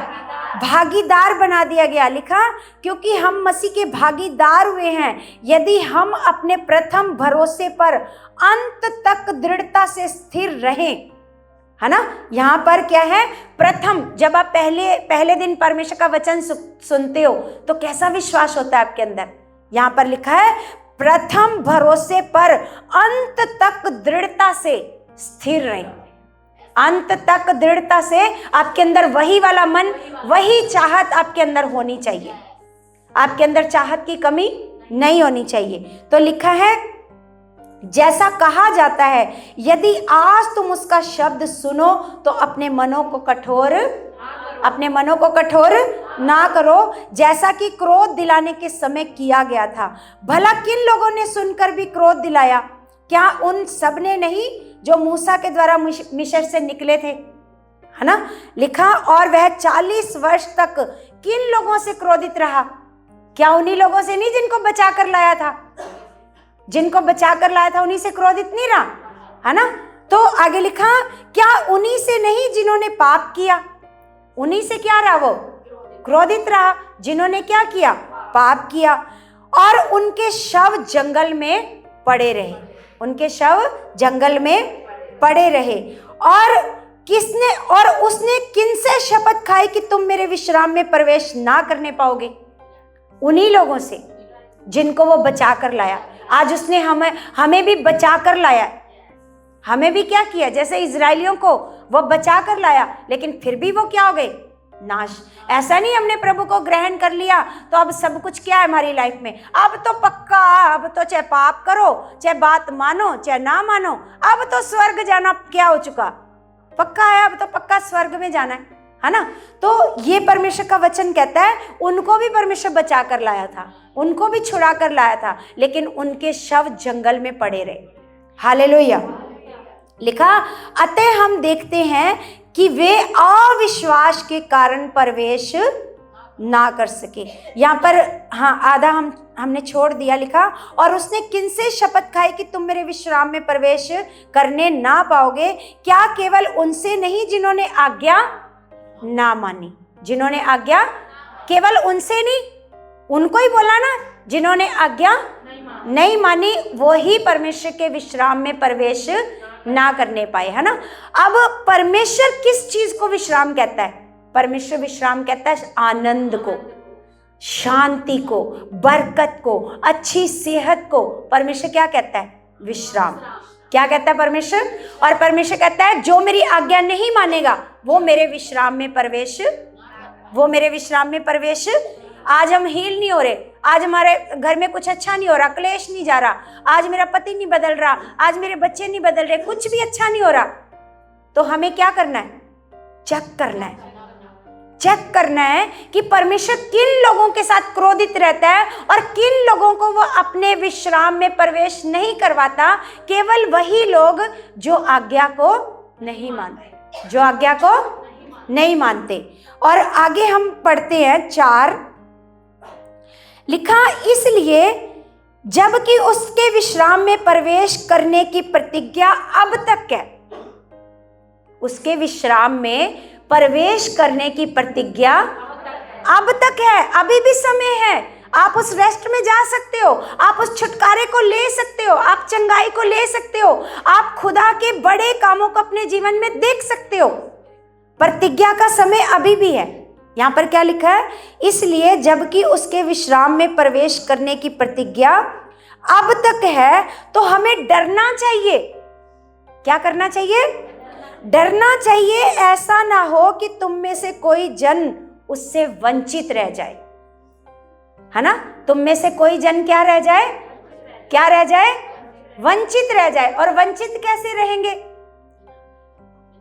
[SPEAKER 1] भागीदार बना दिया गया। लिखा, क्योंकि हम मसीह के भागीदार हुए हैं, यदि हम अपने प्रथम भरोसे पर अंत तक दृढ़ता से स्थिर रहें। है ना, यहाँ पर क्या है? प्रथम। जब आप पहले दिन परमेश्वर का वचन सुनते हो तो कैसा विश्वास होता है आपके अंदर? यहाँ पर लिखा है प्रथम भरोसे पर अंत तक दृढ़ता से स्थिर रहें। अंत तक दृढ़ता से आपके अंदर वही वाला मन, वही चाहत आपके अंदर होनी चाहिए। आपके अंदर चाहत की कमी नहीं होनी चाहिए। तो लिखा है, जैसा कहा जाता है, यदि आज तुम उसका शब्द सुनो तो अपने मनों को कठोर ना करो, जैसा कि क्रोध दिलाने के समय किया गया था। भला किन लोगों ने सुनकर भी क्रोध दिलाया? क्या उन सब ने नहीं जो मूसा के द्वारा मिस्र से निकले थे? है ना, लिखा, और वह 40 वर्ष तक किन लोगों से क्रोधित रहा? क्या उन्हीं लोगों से नहीं जिनको बचा कर लाया था? जिनको बचा कर लाया था उन्हीं से क्रोधित नहीं रहा, है ना। तो आगे लिखा, क्या उन्हीं से नहीं जिन्होंने पाप किया? उन्हीं से क्या रहा? वो क्रोधित रहा जिन्होंने क्या किया? पाप किया। और उनके शव जंगल में पड़े रहे। उनके शव जंगल में पड़े रहे। और उसने किनसे शपथ खाई कि तुम मेरे विश्राम में प्रवेश ना करने पाओगे? उन्हीं लोगों से जिनको वो बचा कर लाया। आज उसने हमें भी बचा कर लाया। हमें भी क्या किया? जैसे इजरायलियों को वो बचा कर लाया, लेकिन फिर भी वो क्या हो गए? नाश। ऐसा नहीं हमने प्रभु को ग्रहण कर लिया तो अब सब कुछ क्या है हमारी लाइफ में? अब तो पक्का, अब तो चाहे पाप करो, चाहे बात मानो, चाहे ना मानो, अब तो स्वर्ग जाना क्या हो चुका? पक्का है, अब तो पक्का स्वर्ग में जाना है ना। तो ये परमेश्वर का वचन कहता है, उनको भी परमेश्वर बचा कर लाया था, उनको भी छुड़ा कर लाया था, लेकिन उनके शव जंगल में पड़े रहे। हालेलुया। लिखा, अतः हम देखते हैं कि वे अविश्वास के कारण प्रवेश ना कर सके। यहाँ पर आधा हमने छोड़ दिया। लिखा, और उसने किनसे शपथ खाई कि तुम मेरे विश्राम में प्रवेश करने ना पाओगे? क्या केवल उनसे नहीं जिन्होंने आज्ञा ना मानी? जिन्होंने आज्ञा, केवल उनसे नहीं, उनको ही बोला ना, जिन्होंने आज्ञा नहीं मानी वो ही परमेश्वर के विश्राम में प्रवेश ना करने पाए, है ना। अब परमेश्वर किस चीज को विश्राम कहता है? परमेश्वर विश्राम कहता है आनंद को, शांति को, बरकत को, अच्छी सेहत को। परमेश्वर क्या कहता है? विश्राम। क्या कहता है परमेश्वर? और परमेश्वर कहता है जो मेरी आज्ञा नहीं मानेगा वो मेरे विश्राम में प्रवेश। आज हम हील नहीं हो रहे, आज हमारे घर में कुछ अच्छा नहीं हो रहा, क्लेश नहीं जा रहा, आज मेरा पति नहीं बदल रहा, आज मेरे बच्चे नहीं बदल रहे, कुछ भी अच्छा नहीं हो रहा, तो हमें क्या करना है? चेक करना है। चेक करना है कि परमेश्वर किन लोगों के साथ क्रोधित रहता है और किन लोगों को वो अपने विश्राम में प्रवेश नहीं करवाता। केवल वही लोग जो आज्ञा को नहीं मानते, जो आज्ञा को नहीं मानते। और आगे हम पढ़ते हैं 4, लिखा इसलिए जबकि उसके विश्राम में प्रवेश करने की प्रतिज्ञा अब तक है। उसके विश्राम में प्रवेश करने की प्रतिज्ञा अब तक है, अभी भी समय है। आप उस रेस्ट में जा सकते हो, आप उस छुटकारे को ले सकते हो, आप चंगाई को ले सकते हो, आप खुदा के बड़े कामों को अपने जीवन में देख सकते हो। प्रतिज्ञा का समय अभी भी है। यहां पर क्या लिखा है? इसलिए जबकि उसके विश्राम में प्रवेश करने की प्रतिज्ञा अब तक है, तो हमें डरना चाहिए। क्या करना चाहिए? डरना चाहिए, ऐसा ना हो कि तुम में से कोई जन उससे वंचित रह जाए, है ना? तुम में से कोई जन क्या रह जाए? क्या रह जाए? वंचित रह जाए। और वंचित कैसे रहेंगे?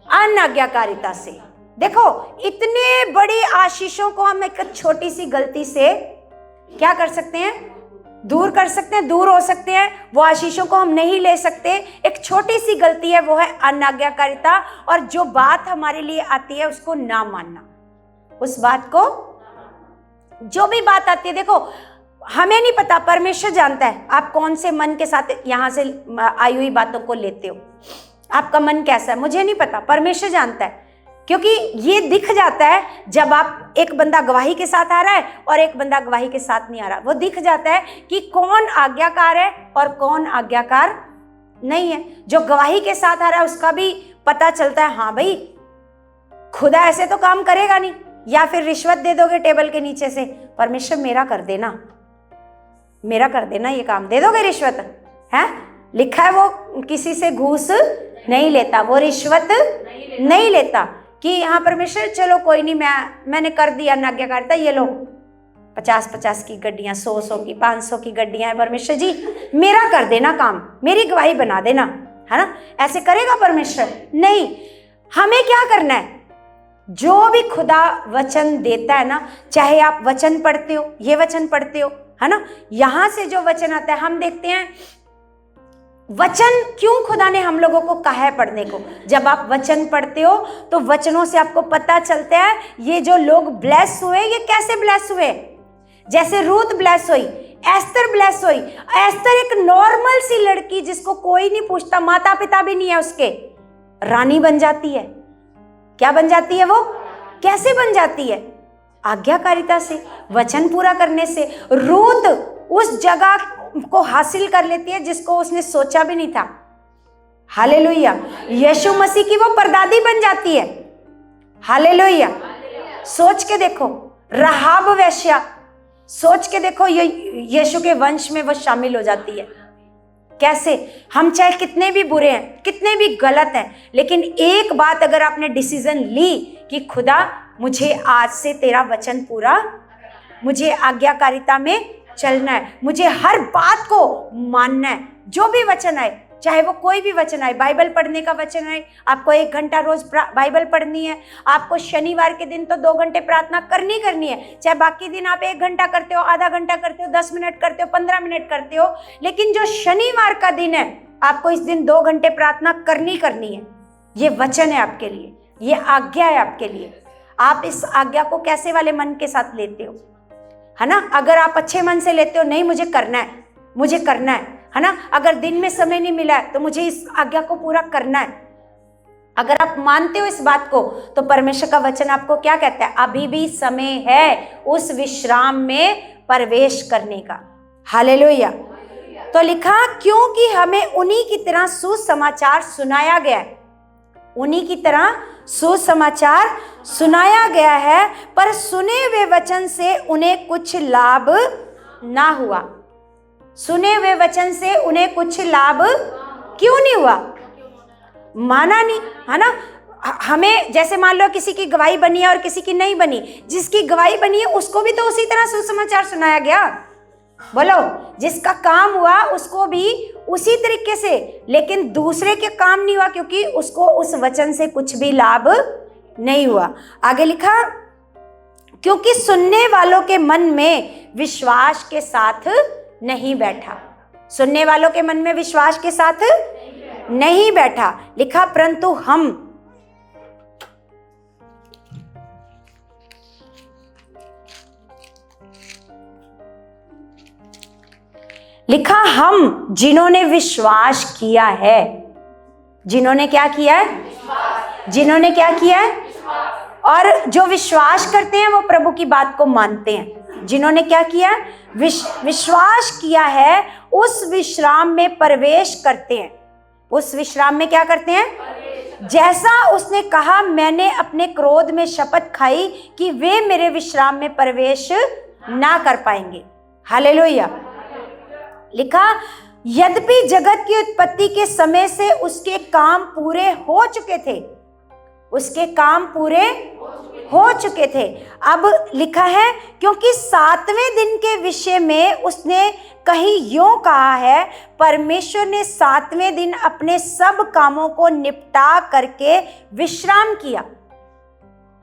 [SPEAKER 1] अनाज्ञाकारिता से। देखो, इतने बड़ी आशीषों को हम एक छोटी सी गलती से क्या कर सकते हैं? दूर कर सकते हैं, दूर हो सकते हैं। वो आशीषों को हम नहीं ले सकते। एक छोटी सी गलती है, वो है अनाज्ञाकारिता। और जो बात हमारे लिए आती है उसको ना मानना। उस बात को, जो भी बात आती है, देखो हमें नहीं पता, परमेश्वर जानता है आप कौन से मन के साथ यहां से आई हुई बातों को लेते हो। आपका मन कैसा है मुझे नहीं पता, परमेश्वर जानता है। क्योंकि ये दिख जाता है जब आप, एक बंदा गवाही के साथ आ रहा है और एक बंदा गवाही के साथ नहीं आ रहा। वो दिख जाता है कि कौन आज्ञाकार है और कौन आज्ञाकार नहीं है। जो गवाही के साथ आ रहा है उसका भी पता चलता है, हाँ भाई खुदा ऐसे तो काम करेगा नहीं। या फिर रिश्वत दे दोगे टेबल के नीचे से, परमेश्वर मेरा कर देना, मेरा कर देना, ये काम दे दोगे रिश्वत है? लिखा है वो किसी से घूस नहीं लेता, वो रिश्वत नहीं लेता। कि हाँ परमेश्वर चलो कोई नहीं, मैंने कर दिया अनाज्ञाकारिता, ये लो 50-50 की गड्डियां, 100-100 की, 500 की गड्डियां हैं, परमेश्वर जी मेरा कर देना काम, मेरी गवाही बना देना, है ना? ऐसे करेगा परमेश्वर? नहीं। हमें क्या करना है? जो भी खुदा वचन देता है ना, चाहे आप वचन पढ़ते हो, ये वचन पढ़ते हो, है ना, यहां से जो वचन आता है हम देखते हैं वचन क्यों खुदा ने हम लोगों को कहा है पढ़ने को। जब आप वचन पढ़ते हो तो वचनों से आपको पता चलता है ये जो लोग ब्लेस हुए ये कैसे ब्लेस हुए। जैसे रूथ ब्लेस हुई, एस्तर ब्लेस हुई। एस्तर एक नॉर्मल सी लड़की जिसको कोई नहीं पूछता, माता पिता भी नहीं है उसके, रानी बन जाती है। क्या बन जाती है वो? कैसे बन जाती है? आज्ञाकारिता से, वचन पूरा करने से। रूथ उस जगह को हासिल कर लेती है जिसको उसने सोचा भी नहीं था। हालेलुया। यीशु मसीह की वो परदादी बन जाती है। हालेलुया। सोच के देखो, राहाब वेश्या, सोच के देखो, ये यीशु के वंश में वो शामिल हो जाती है। कैसे? हम चाहे कितने भी बुरे हैं, कितने भी गलत हैं, लेकिन एक बात अगर आपने डिसीजन ली कि खुदा मुझे आज से तेरा वचन पूरा, मुझे आज्ञाकारिता में चलना है, मुझे हर बात को मानना है, जो भी वचन आए, चाहे वो कोई भी वचन आए, बाइबल पढ़ने का वचन आए, आपको 1 घंटा रोज बाइबल पढ़नी है, आपको शनिवार के दिन तो 2 घंटे प्रार्थना करनी है, चाहे बाकी दिन आप 1 घंटा करते हो, आधा घंटा करते हो, 10 मिनट करते हो, 15 मिनट करते हो, लेकिन जो शनिवार का दिन है आपको इस दिन 2 घंटे प्रार्थना करनी है। ये वचन है आपके लिए, ये आज्ञा है आपके लिए। आप इस आज्ञा को कैसे वाले मन के साथ लेते हो, है ना? अगर आप अच्छे मन से लेते हो, नहीं मुझे करना है, मुझे करना है ना? अगर दिन में समय नहीं मिला है तो मुझे इस आज्ञा को पूरा करना है, अगर आप मानते हो इस बात को, तो परमेश्वर का वचन आपको क्या कहता है? अभी भी समय है उस विश्राम में प्रवेश करने का। हालेलुया। तो लिखा, क्योंकि हमें उन्हीं की तरह सुसमाचार सुनाया गया है, उन्हीं की तरह सुसमाचार सुनाया गया है, पर सुने हुए वचन से उन्हें कुछ लाभ ना हुआ। सुने हुए वचन से उन्हें कुछ लाभ क्यों नहीं हुआ? माना नहीं, है ना? हमें जैसे मान लो किसी की गवाही बनी है और किसी की नहीं बनी, जिसकी गवाही बनी है उसको भी तो उसी तरह सुसमाचार सुनाया गया, बोलो, जिसका काम हुआ उसको भी उसी तरीके से, लेकिन दूसरे के काम नहीं हुआ क्योंकि उसको उस वचन से कुछ भी लाभ नहीं हुआ। आगे लिखा, क्योंकि सुनने वालों के मन में विश्वास के साथ नहीं बैठा। सुनने वालों के मन में विश्वास के साथ नहीं बैठा। लिखा, परंतु हम लिखा, हम जिन्होंने विश्वास किया है, जिन्होंने क्या किया है, जिन्होंने क्या किया है, और जो विश्वास करते हैं वो प्रभु की बात को मानते हैं। जिन्होंने क्या किया, विश्वास किया है, उस विश्राम में प्रवेश करते हैं। उस विश्राम में क्या करते हैं, जैसा उसने कहा, मैंने अपने क्रोध में शपथ खाई कि वे मेरे विश्राम में प्रवेश ना कर पाएंगे। हालेलुया। लिखा, यद्यपि जगत की उत्पत्ति के समय से उसके काम पूरे हो चुके थे, उसके काम पूरे हो चुके थे। अब लिखा है, क्योंकि 7वें दिन के विषय में उसने कहीं यूं कहा है, परमेश्वर ने 7वें दिन अपने सब कामों को निपटा करके विश्राम किया,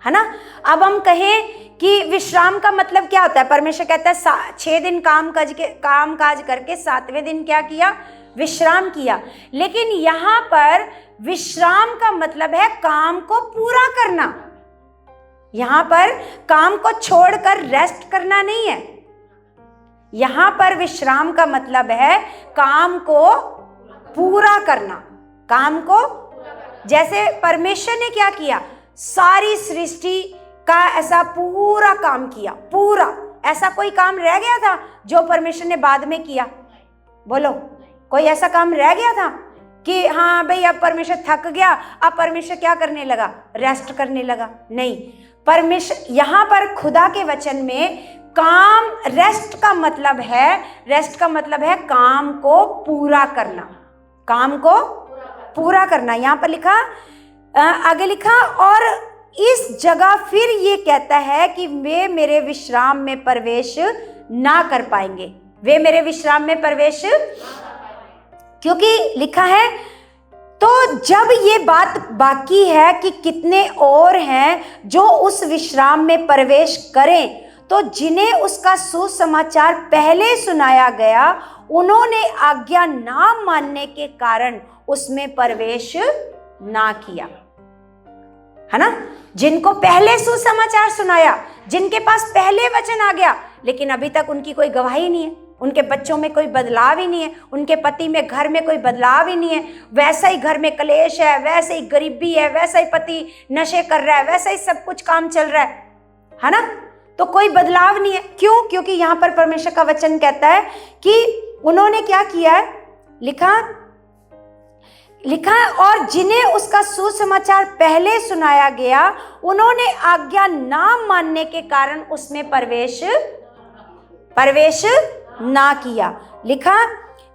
[SPEAKER 1] है ना। अब हम कहें कि विश्राम का मतलब क्या होता है, परमेश्वर कहता है 6 दिन काम काज करके 7वें दिन क्या किया, विश्राम किया। लेकिन यहाँ पर विश्राम का मतलब है काम को पूरा करना। यहाँ पर काम को छोड़कर रेस्ट करना नहीं है। यहाँ पर विश्राम का मतलब है काम को पूरा करना। काम को, जैसे परमेश्वर ने क्या किया, सारी सृष्टि का ऐसा पूरा काम किया, पूरा। ऐसा कोई काम रह गया था जो परमेश्वर ने बाद में किया? बोलो, कोई ऐसा काम रह गया था कि हाँ भाई अब परमेश्वर थक गया, अब परमेश्वर क्या करने लगा, रेस्ट करने लगा? नहीं, परमेश्वर यहाँ पर खुदा के वचन में काम, रेस्ट का मतलब है, रेस्ट का मतलब है काम को पूरा करना, काम को पूरा करना। यहाँ पर लिखा, आगे लिखा, और इस जगह फिर ये कहता है कि वे मेरे विश्राम में प्रवेश ना कर पाएंगे। वे मेरे विश्राम में प्रवेश, क्योंकि लिखा है, तो जब ये बात बाकी है कि कितने और हैं जो उस विश्राम में प्रवेश करें, तो जिन्हें उसका सुसमाचार पहले सुनाया गया, उन्होंने आज्ञा ना मानने के कारण उसमें प्रवेश ना किया, है ना। जिनको पहले सुसमाचार सुनाया, जिनके पास पहले वचन आ गया, लेकिन अभी तक उनकी कोई गवाही नहीं है, उनके बच्चों में कोई बदलाव ही नहीं है, उनके पति में, घर में कोई बदलाव ही नहीं है, वैसा ही घर में कलेश है, वैसे ही गरीबी है, वैसा ही पति नशे कर रहा है, वैसा ही सब कुछ काम चल रहा है ना। तो कोई बदलाव नहीं है। क्यों? क्योंकि यहाँ पर परमेश्वर का वचन कहता है कि उन्होंने क्या किया है, लिखा, और जिन्हें उसका सुसमाचार पहले सुनाया गया, उन्होंने आज्ञा ना मानने के कारण उसमें प्रवेश ना किया। लिखा,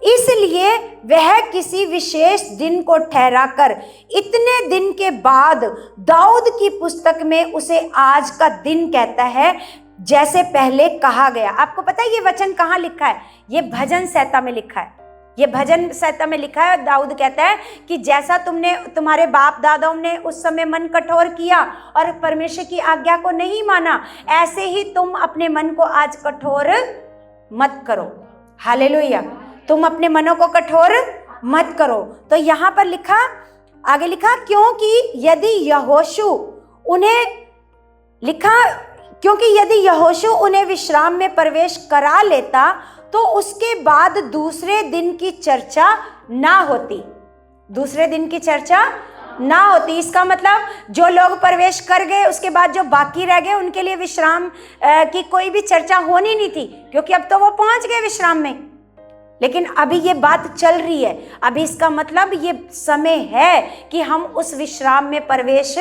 [SPEAKER 1] इसलिए वह किसी विशेष दिन को ठहराकर इतने दिन के बाद दाऊद की पुस्तक में उसे आज का दिन कहता है, जैसे पहले कहा गया। आपको पता है ये वचन कहाँ लिखा है? ये भजन संहिता में लिखा है। ये भजन संहिता में लिखा है। दाऊद कहता है कि जैसा तुम्हारे बाप दादाओं ने उस समय मन कठोर किया और परमेश्वर की आज्ञा को नहीं माना, ऐसे ही तुम अपने मन को आज कठोर मत करो। हालेलुया। तुम अपने मनों को कठोर मत करो। तो यहाँ पर लिखा, आगे लिखा, क्योंकि यदि यहोशू उन्हें विश्राम में प्रवेश करा लेता, तो उसके बाद दूसरे दिन की चर्चा ना होती। दूसरे दिन की चर्चा ना होती। इसका मतलब जो लोग प्रवेश कर गए, उसके बाद जो बाकी रह गए, उनके लिए विश्राम की कोई भी चर्चा होनी नहीं थी, क्योंकि अब तो वो पहुंच गए विश्राम में। लेकिन अभी ये बात चल रही है। अभी इसका मतलब ये समय है कि हम उस विश्राम में प्रवेश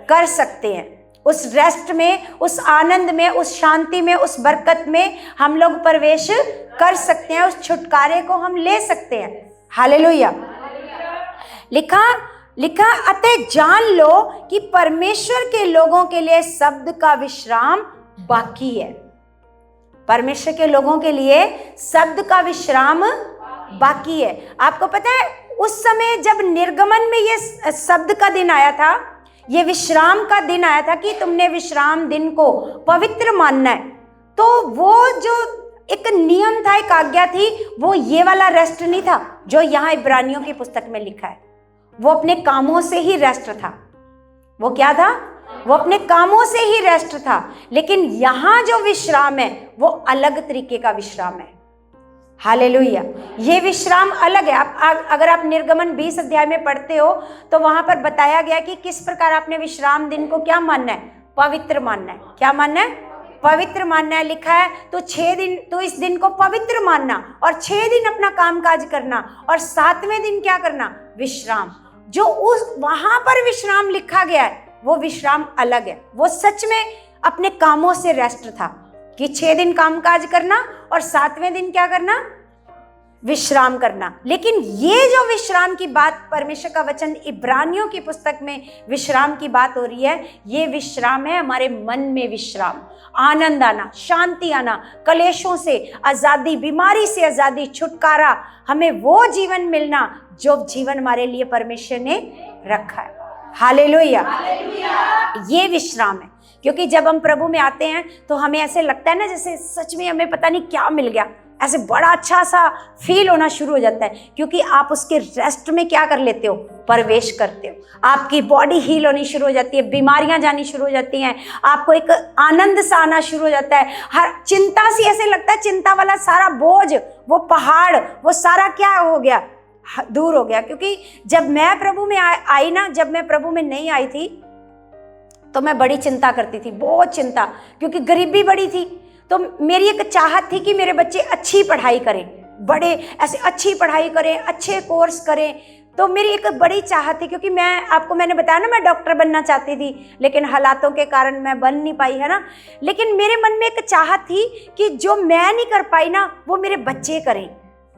[SPEAKER 1] कर सकते हैं, उस रेस्ट में, उस आनंद में, उस शांति में, उस बरकत में हम लोग प्रवेश कर सकते हैं, उस छुटकारे को हम ले सकते हैं। हालेलुया। लिखा, अतः जान लो कि परमेश्वर के लोगों के लिए शब्द का विश्राम बाकी है। परमेश्वर के लोगों के लिए शब्द का विश्राम बाकी है। आपको पता है उस समय जब निर्गमन में ये शब्द का दिन आया था, ये विश्राम का दिन आया था कि तुमने विश्राम दिन को पवित्र मानना है, तो वो जो एक नियम था, एक आज्ञा थी, वो ये वाला रेस्ट नहीं था जो यहाँ इब्रानियों की पुस्तक में लिखा है। वो अपने कामों से ही रेस्ट था। वो क्या था? वो अपने कामों से ही रेस्ट था। लेकिन यहाँ जो विश्राम है वो अलग तरीके का विश्राम है। हालेलुया। ये विश्राम अलग है। अगर आप निर्गमन 20 अध्याय में पढ़ते हो तो वहां पर बताया गया कि किस प्रकार आपने विश्राम दिन को क्या मानना है? पवित्र मानना है। क्या मानना है? पवित्र मानना है। लिखा है तो 6 दिन, तो इस दिन को पवित्र मानना और 6 दिन अपना कामकाज करना और 7वें दिन क्या करना? विश्राम। जो उस वहां पर विश्राम लिखा गया है वो विश्राम अलग है। वो सच में अपने कामों से रेस्ट था कि 6 दिन कामकाज करना और 7वें दिन क्या करना? विश्राम करना। लेकिन ये जो विश्राम की बात, परमेश्वर का वचन इब्रानियों की पुस्तक में विश्राम की बात हो रही है, ये विश्राम है हमारे मन में विश्राम, आनंद आना, शांति आना, कलेशों से आजादी, बीमारी से आजादी, छुटकारा, हमें वो जीवन मिलना जो जीवन हमारे लिए परमेश्वर ने रखा है। हालेलुया। ये विश्राम है। क्योंकि जब हम प्रभु में आते हैं तो हमें ऐसे लगता है ना जैसे सच में हमें पता नहीं क्या मिल गया, ऐसे बड़ा अच्छा सा फील होना शुरू हो जाता है। क्योंकि आप उसके रेस्ट में क्या कर लेते हो? प्रवेश करते हो। आपकी बॉडी हील होनी शुरू हो जाती है, बीमारियां जानी शुरू हो जाती हैं, आपको एक आनंद सा आना शुरू हो जाता है। हर चिंता सी ऐसे लगता है, चिंता वाला सारा बोझ, वो पहाड़, वो सारा क्या हो गया? दूर हो गया। क्योंकि जब मैं प्रभु में आई ना, जब मैं प्रभु में नहीं आई थी तो मैं बड़ी चिंता करती थी, बहुत चिंता, क्योंकि गरीबी बड़ी थी। तो मेरी एक चाहत थी कि मेरे बच्चे अच्छी पढ़ाई करें, बड़े ऐसे अच्छी पढ़ाई करें, अच्छे कोर्स करें। तो मेरी एक बड़ी चाहत थी, क्योंकि मैंने बताया ना मैं डॉक्टर बनना चाहती थी, लेकिन हालातों के कारण मैं बन नहीं पाई, है ना। लेकिन मेरे मन में एक चाहत थी कि जो मैं नहीं कर पाई ना वो मेरे बच्चे करें।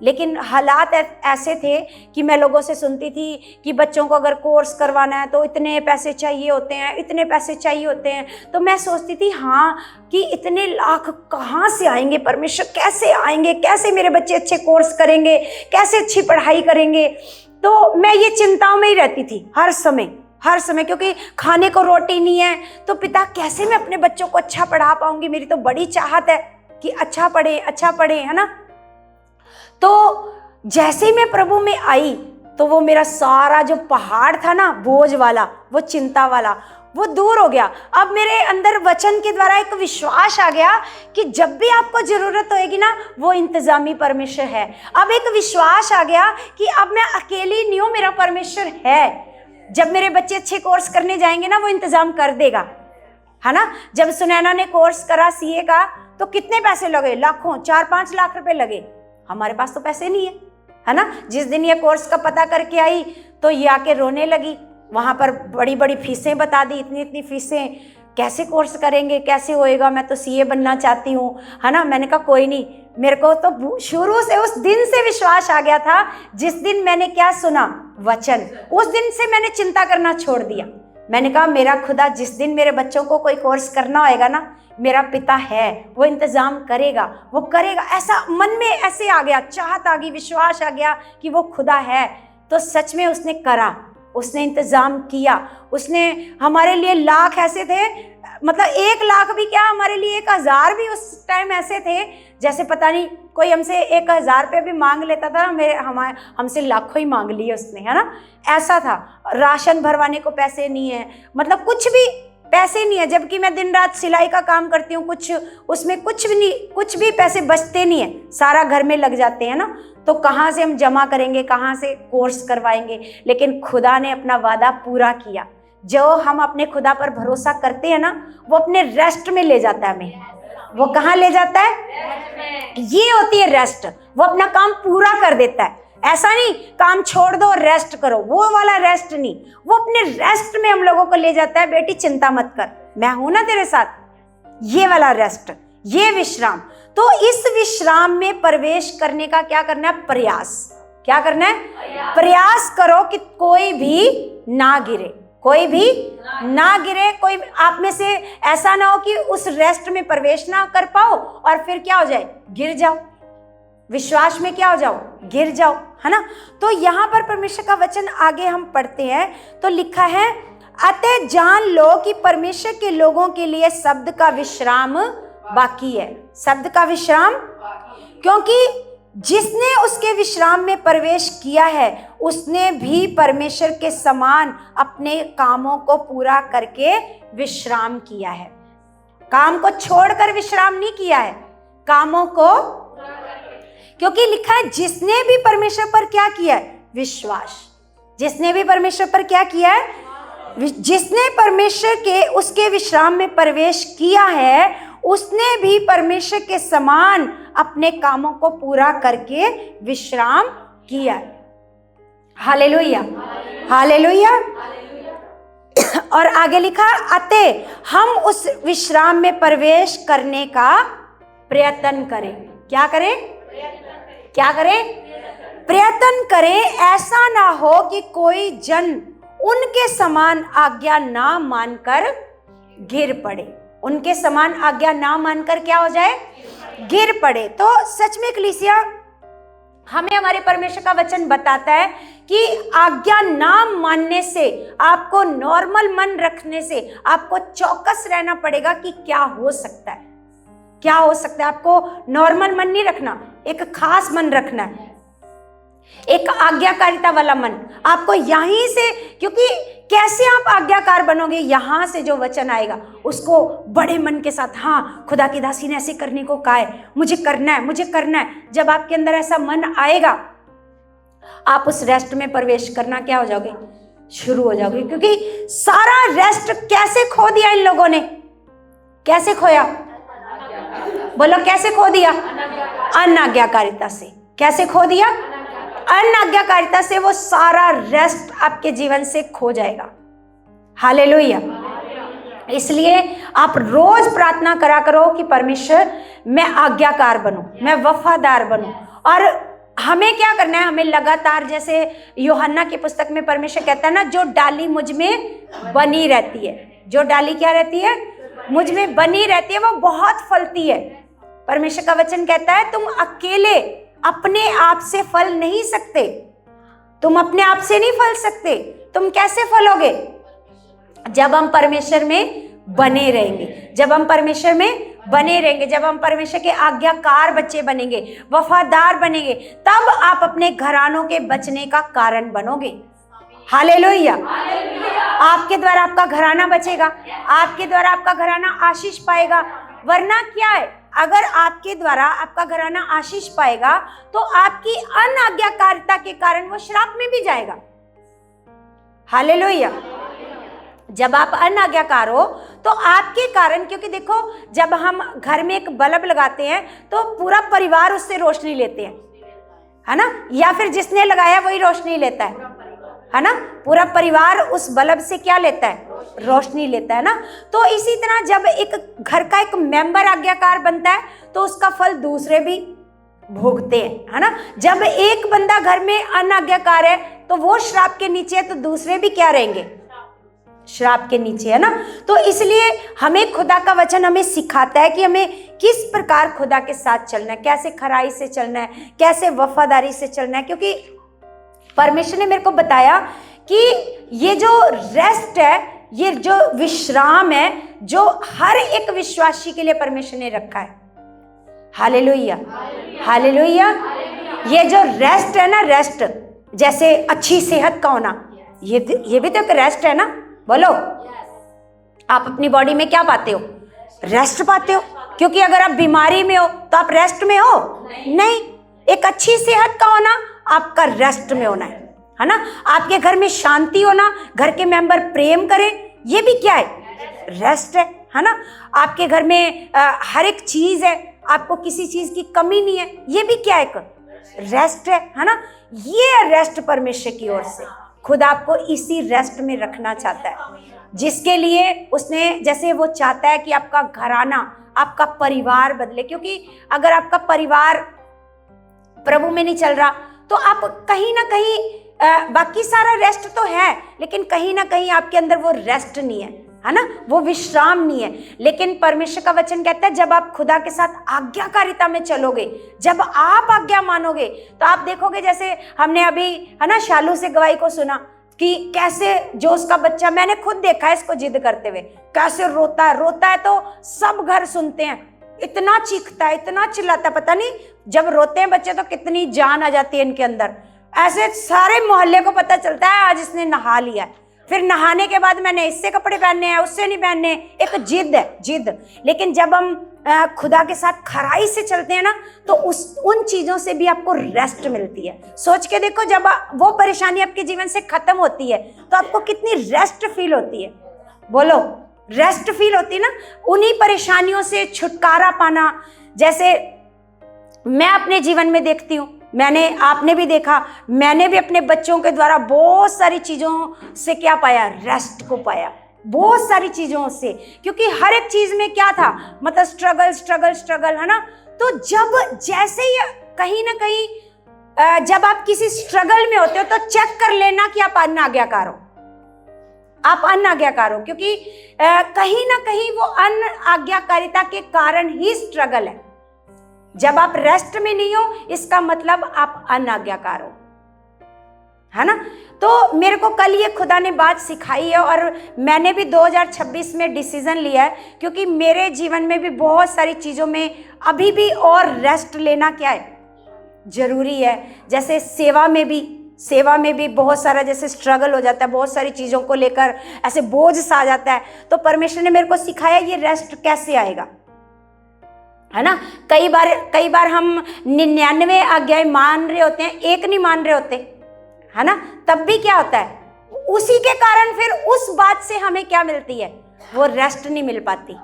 [SPEAKER 1] लेकिन हालात ऐसे थे कि मैं लोगों से सुनती थी कि बच्चों को अगर कोर्स करवाना है तो इतने पैसे चाहिए होते हैं, इतने पैसे चाहिए होते हैं। तो मैं सोचती थी हाँ कि इतने लाख कहाँ से आएंगे, परमेश्वर कैसे आएंगे, कैसे मेरे बच्चे अच्छे कोर्स करेंगे, कैसे अच्छी पढ़ाई करेंगे। तो मैं ये चिंताओं में ही रहती थी हर समय, क्योंकि खाने को रोटी नहीं है तो पिता कैसे मैं अपने बच्चों को अच्छा पढ़ा पाऊंगी। मेरी तो बड़ी चाहत है कि अच्छा पढ़े, है ना। तो जैसे ही मैं प्रभु में आई तो वो मेरा सारा जो पहाड़ था ना, बोझ वाला, वो चिंता वाला, वो दूर हो गया। अब मेरे अंदर वचन के द्वारा एक विश्वास आ गया कि जब भी आपको जरूरत होएगी ना वो इंतजामी परमेश्वर है। अब एक विश्वास आ गया कि अब मैं अकेली नहीं हूं, मेरा परमेश्वर है। जब मेरे बच्चे अच्छे कोर्स करने जाएंगे ना वो इंतजाम कर देगा, है ना। जब सुनैना ने कोर्स करा सीए का तो कितने पैसे लगे? लाखों, 4-5 लाख रुपए लगे। हमारे पास तो पैसे नहीं है ना। जिस दिन ये कोर्स का पता करके आई तो ये आके रोने लगी। वहां पर बड़ी बड़ी फीसें बता दी, इतनी फीसें, कैसे कोर्स करेंगे, कैसे होएगा, मैं तो सीए बनना चाहती हूँ, है ना। मैंने कहा कोई नहीं। मेरे को तो शुरू से उस दिन से विश्वास आ गया था, जिस दिन मैंने क्या सुना? वचन। उस दिन से मैंने चिंता करना छोड़ दिया। मैंने कहा मेरा खुदा जिस दिन मेरे बच्चों को कोई कोर्स करना होएगा ना, मेरा पिता है, वो इंतजाम करेगा, वो करेगा। ऐसा मन में ऐसे आ गया, चाहत आ गई, विश्वास आ गया कि वो खुदा है। तो सच में उसने करा, उसने इंतजाम किया। उसने हमारे लिए लाख ऐसे थे, मतलब 1 लाख भी क्या, हमारे लिए 1000 भी उस टाइम ऐसे थे जैसे पता नहीं कोई हमसे 1000 रुपये भी मांग लेता था, हमसे लाखों ही मांग लिए उसने, है ना। ऐसा था। राशन भरवाने को पैसे नहीं है, मतलब कुछ भी पैसे नहीं है। जबकि मैं दिन रात सिलाई का काम करती हूँ, उसमें कुछ भी पैसे बचते नहीं है, सारा घर में लग जाते हैं ना। तो कहाँ से हम जमा करेंगे, कहाँ से कोर्स करवाएंगे। लेकिन खुदा ने अपना वादा पूरा किया। जो हम अपने खुदा पर भरोसा करते हैं ना वो अपने रेस्ट में ले जाता है हमें। वो कहाँ ले जाता है? ये होती है रेस्ट। वो अपना काम पूरा कर देता है। ऐसा नहीं काम छोड़ दो और रेस्ट करो, वो वाला रेस्ट नहीं। वो अपने रेस्ट में हम लोगों को ले जाता है। बेटी चिंता मत कर, मैं हूं ना तेरे साथ। ये वाला रेस्ट, ये विश्राम। तो इस विश्राम में प्रवेश करने का क्या करना है? प्रयास। क्या करना है? प्रयास करो कि कोई भी ना गिरे। कोई भी ना गिरे। कोई आप में से ऐसा ना हो कि उस रेस्ट में प्रवेश ना कर पाओ और फिर क्या हो जाए, गिर जाओ, विश्वास में क्या हो जाओ, गिर जाओ, है ना। तो यहाँ पर परमेश्वर का वचन आगे हम पढ़ते हैं तो लिखा है, अतः जान लो कि परमेश्वर के लोगों के लिए शब्द का विश्राम बाकी है। शब्द का विश्राम, क्योंकि जिसने उसके विश्राम में प्रवेश किया है उसने भी परमेश्वर के समान अपने कामों को पूरा करके विश्राम किया है। काम को छोड़कर विश्राम नहीं किया है, कामों को, क्योंकि लिखा है जिसने भी परमेश्वर पर क्या किया है, विश्वास। जिसने भी परमेश्वर पर क्या किया है, जिसने परमेश्वर के उसके विश्राम में प्रवेश किया है उसने भी परमेश्वर के समान अपने कामों को पूरा करके विश्राम किया। Hallelujah, hallelujah. और आगे लिखा, अतः हम उस विश्राम में प्रवेश करने का प्रयत्न करें। क्या करें, क्या करें, प्रयत्न करें। ऐसा ना हो कि कोई जन उनके समान आज्ञा ना मानकर गिर पड़े। उनके समान आज्ञा ना मानकर क्या हो जाए, गिर पड़े। तो सच में कलीसिया, हमें हमारे परमेश्वर का वचन बताता है कि आज्ञा ना मानने से, आपको नॉर्मल मन रखने से आपको चौकस रहना पड़ेगा कि क्या हो सकता है, क्या हो सकता है। आपको नॉर्मल मन नहीं रखना, एक खास मन रखना है, एक आज्ञाकारिता वाला मन। आपको यहीं से, क्योंकि कैसे आप आज्ञाकार बनोगे, यहां से जो वचन आएगा उसको बड़े मन के साथ, हाँ खुदा की दासी ने ऐसे करने को कहा है, मुझे करना है, मुझे करना है। जब आपके अंदर ऐसा मन आएगा, आप उस रेस्ट में प्रवेश करना क्या हो जाओगे, शुरू हो जाओगे। क्योंकि सारा रेस्ट कैसे खो दिया इन लोगों ने, कैसे खोया, बोलो कैसे खो दिया, अनाज्ञाकारिता से। कैसे खो दिया, अनाज्ञाकारिता से। वो सारा रेस्ट आपके जीवन से खो जाएगा। हालेलुया। इसलिए आप रोज प्रार्थना करा करो कि परमेश्वर मैं आज्ञाकार बनूं, मैं वफादार बनूं। और हमें क्या करना है, हमें लगातार, जैसे यूहन्ना की पुस्तक में परमेश्वर कहता है ना, जो डाली मुझ में बनी रहती है, जो डाली क्या रहती है, मुझ में बनी रहती है, वो बहुत फलती है। परमेश्वर का वचन कहता है तुम अकेले अपने आप से फल नहीं सकते, तुम अपने आप से नहीं फल सकते। तुम कैसे फलोगे, जब हम परमेश्वर में बने रहेंगे, जब हम परमेश्वर में बने रहेंगे, जब हम परमेश्वर के आज्ञाकार बच्चे बनेंगे, वफादार बनेंगे, तब आप अपने घरानों के बचने का कारण बनोगे। हालेलुया। आपके द्वारा आपका घराना बचेगा, आपके द्वारा आपका घराना आशीष पाएगा। वरना क्या है, अगर आपके द्वारा आपका घराना आशीष पाएगा तो आपकी अनाज्ञाकारिता के कारण वो श्राप में भी जाएगा। हालेलुया। जब आप अनाज्ञाकार हो तो आपके कारण, क्योंकि देखो जब हम घर में एक बल्ब लगाते हैं तो पूरा परिवार उससे रोशनी लेते हैं, है ना, या फिर जिसने लगाया वही रोशनी लेता है ना, पूरा परिवार उस बल्ब से क्या लेता है, रोशनी लेता है ना। तो इसी तरह जब एक घर का एक मेंबर आज्ञाकार बनता है तो उसका फल दूसरे भी भोगते हैं, है ना। जब एक बंदा घर में अनाज्ञाकार है तो वो श्राप के नीचे है, तो दूसरे भी क्या रहेंगे, श्राप के नीचे, है ना। तो इसलिए हमें खुदा का वचन हमें सिखाता है कि हमें किस प्रकार खुदा के साथ चलना है, कैसे खराई से चलना है, कैसे वफादारी से चलना है। क्योंकि परमेश्वर ने मेरे को बताया कि ये जो रेस्ट है, ये जो विश्राम है, जो हर एक विश्वासी के लिए परमेश्वर ने रखा है। Hallelujah, hallelujah. ये जो रेस्ट है ना, रेस्ट जैसे अच्छी सेहत का होना, ये भी तो एक रेस्ट है ना। बोलो, आप अपनी बॉडी में क्या पाते हो, रेस्ट पाते हो। क्योंकि अगर आप बीमारी में हो तो आप रेस्ट में हो नहीं। एक अच्छी सेहत का होना आपका रेस्ट में होना है ना। आपके घर में शांति होना, घर के मेंबर प्रेम करें, ये भी क्या है, रेस्ट है ना। आपके घर में हर एक चीज है, आपको किसी चीज की कमी नहीं है, ये भी क्या है, एक रेस्ट है ना। ये रेस्ट परमेश्वर की ओर से, खुद आपको इसी रेस्ट में रखना चाहता है, जिसके लिए उसने, जैसे वो चाहता है कि आपका घराना, आपका परिवार बदले। क्योंकि अगर आपका परिवार प्रभु में नहीं चल रहा तो आप कहीं ना कहीं बाकी सारा रेस्ट तो है, लेकिन कहीं ना कहीं आपके अंदर वो रेस्ट नहीं है ना, वो विश्राम नहीं है। लेकिन परमेश्वर का वचन कहता है जब आप खुदा के साथ आज्ञाकारिता में चलोगे, जब आप आज्ञा मानोगे, तो आप देखोगे, जैसे हमने अभी है ना शालू से गवाही को सुना कि कैसे जो उसका बच्चा, मैंने खुद देखा है इसको जिद करते हुए, कैसे रोता है तो सब घर सुनते हैं, इतना चीखता है, इतना चिल्लाता है, पता नहीं जब रोते हैं बच्चे तो कितनी जान आ जाती है इनके अंदर। ऐसे सारे मोहल्ले को पता चलता है आज इसने नहा लिया है, फिर नहाने के बाद मैंने इससे कपड़े पहनने हैं, उससे नहीं पहनने, एक जिद है, जिद। लेकिन जब हम खुदा के साथ खराई से चलते हैं ना, तो उन चीजों से भी आपको रेस्ट मिलती है। सोच के देखो, जब वो परेशानी आपके जीवन से खत्म होती है तो आपको कितनी रेस्ट फील होती है, बोलो, रेस्ट फील होती है ना। उन्हीं परेशानियों से छुटकारा पाना, जैसे मैं अपने जीवन में देखती हूँ, आपने भी देखा, मैंने भी अपने बच्चों के द्वारा बहुत सारी चीजों से क्या पाया, रेस्ट को पाया, बहुत सारी चीजों से, क्योंकि हर एक चीज में क्या था, मतलब स्ट्रगल है ना। तो जब जैसे ही कहीं ना कहीं जब आप किसी स्ट्रगल में होते हो तो चेक कर लेना कि आप अनाज्ञाकार हो, आप अनाज्ञाकार हो, क्योंकि कहीं ना कहीं वो अनाज्ञाकारिता के कारण ही स्ट्रगल है। जब आप रेस्ट में नहीं हो, इसका मतलब आप अनाज्ञाकार हो, है ना। तो मेरे को कल ये खुदा ने बात सिखाई है, और मैंने भी 2026 में डिसीजन लिया है, क्योंकि मेरे जीवन में भी बहुत सारी चीज़ों में अभी भी और रेस्ट लेना क्या है, जरूरी है। जैसे सेवा में भी बहुत सारा जैसे स्ट्रगल हो जाता है, बहुत सारी चीज़ों को लेकर ऐसे बोझ सा आ जाता है, तो परमेश्वर ने मेरे को सिखाया ये रेस्ट कैसे आएगा, है ना। कई बार हम 99 आज्ञाएं मान रहे होते हैं, एक नहीं मान रहे होते, है ना। तब भी क्या होता है, उसी के कारण फिर उस बात से हमें क्या मिलती है, वो रेस्ट नहीं मिल पाती,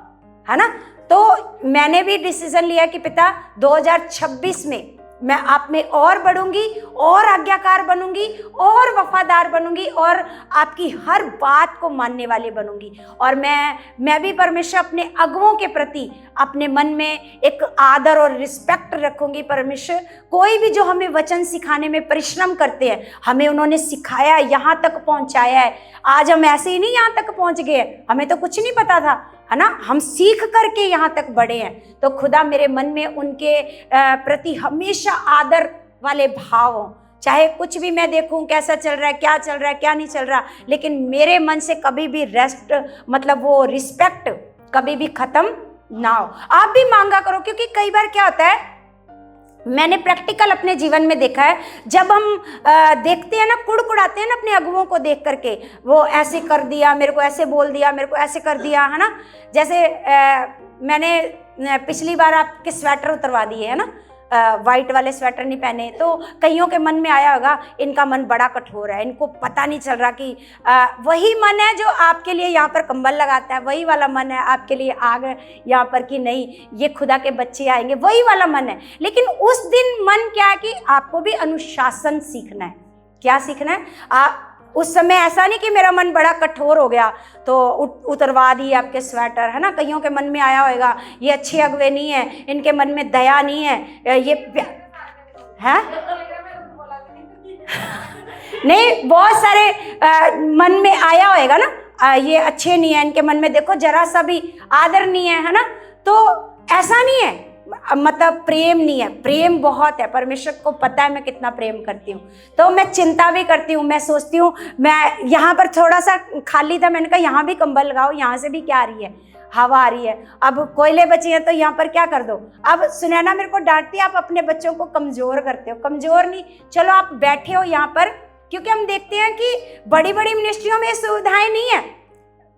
[SPEAKER 1] है ना। तो मैंने भी डिसीजन लिया कि पिता 2026 में मैं आप में और बढ़ूंगी, और आज्ञाकार बनूंगी, और वफादार बनूंगी, और आपकी हर बात को मानने वाली बनूंगी। और मैं भी परमेश्वर अपने अगुओं के प्रति अपने मन में एक आदर और रिस्पेक्ट रखूंगी। परमेश्वर कोई भी जो हमें वचन सिखाने में परिश्रम करते हैं, हमें उन्होंने सिखाया, यहाँ तक पहुँचाया है। आज हम ऐसे ही नहीं यहाँ तक पहुँच गए, हमें तो कुछ नहीं पता था, है ना, हम सीख करके यहाँ तक बढ़े हैं। तो खुदा मेरे मन में उनके प्रति हमेशा आदर वाले भाव हों, चाहे कुछ भी मैं देखूं कैसा चल रहा है, क्या चल रहा है, क्या नहीं चल रहा, लेकिन मेरे मन से कभी भी रेस्ट, मतलब वो रिस्पेक्ट कभी भी खत्म ना हो। आप भी मांगा करो, क्योंकि कई बार क्या होता है, मैंने प्रैक्टिकल अपने जीवन में देखा है, जब हम देखते हैं ना, कुड़कुड़ाते हैं ना अपने अगुओं को देख करके, वो ऐसे कर दिया, मेरे को ऐसे बोल दिया, मेरे को ऐसे कर दिया, है ना। जैसे मैंने पिछली बार आपके स्वेटर उतरवा दिए, है ना, वाइट वाले स्वेटर नहीं पहने, तो कईयों के मन में आया होगा इनका मन बड़ा कठोर है, इनको पता नहीं चल रहा कि वही मन है जो आपके लिए यहाँ पर कंबल लगाता है, वही वाला मन है आपके लिए आग यहाँ पर कि नहीं ये खुदा के बच्चे आएंगे, वही वाला मन है। लेकिन उस दिन मन क्या है कि आपको भी अनुशासन सीखना है। क्या सीखना है? उस समय ऐसा नहीं कि मेरा मन बड़ा कठोर हो गया तो उतरवा दी आपके स्वेटर, है ना। कईयों के मन में आया होगा ये अच्छे अगुवे नहीं है, इनके मन में दया नहीं है, ये है नहीं, बहुत सारे मन में आया होगा ना, ये अच्छे नहीं है, इनके मन में देखो जरा सा भी आदर नहीं है ना। तो ऐसा नहीं है, मतलब प्रेम नहीं है, प्रेम बहुत है। परमेश्वर को पता है मैं कितना प्रेम करती हूँ, तो मैं चिंता भी करती हूँ। मैं सोचती हूँ, मैं यहाँ पर थोड़ा सा खाली था, मैंने कहा यहाँ भी कंबल लगाओ, यहाँ से भी क्या आ रही है, हवा आ रही है। अब कोयले बचे हैं तो यहाँ पर क्या कर दो। अब सुनैना मेरे को डांटती है, आप अपने बच्चों को कमज़ोर करते हो। कमज़ोर नहीं, चलो आप बैठे हो यहाँ पर, क्योंकि हम देखते हैं कि बड़ी बड़ी मिनिस्ट्रियों में सुविधाएँ नहीं है।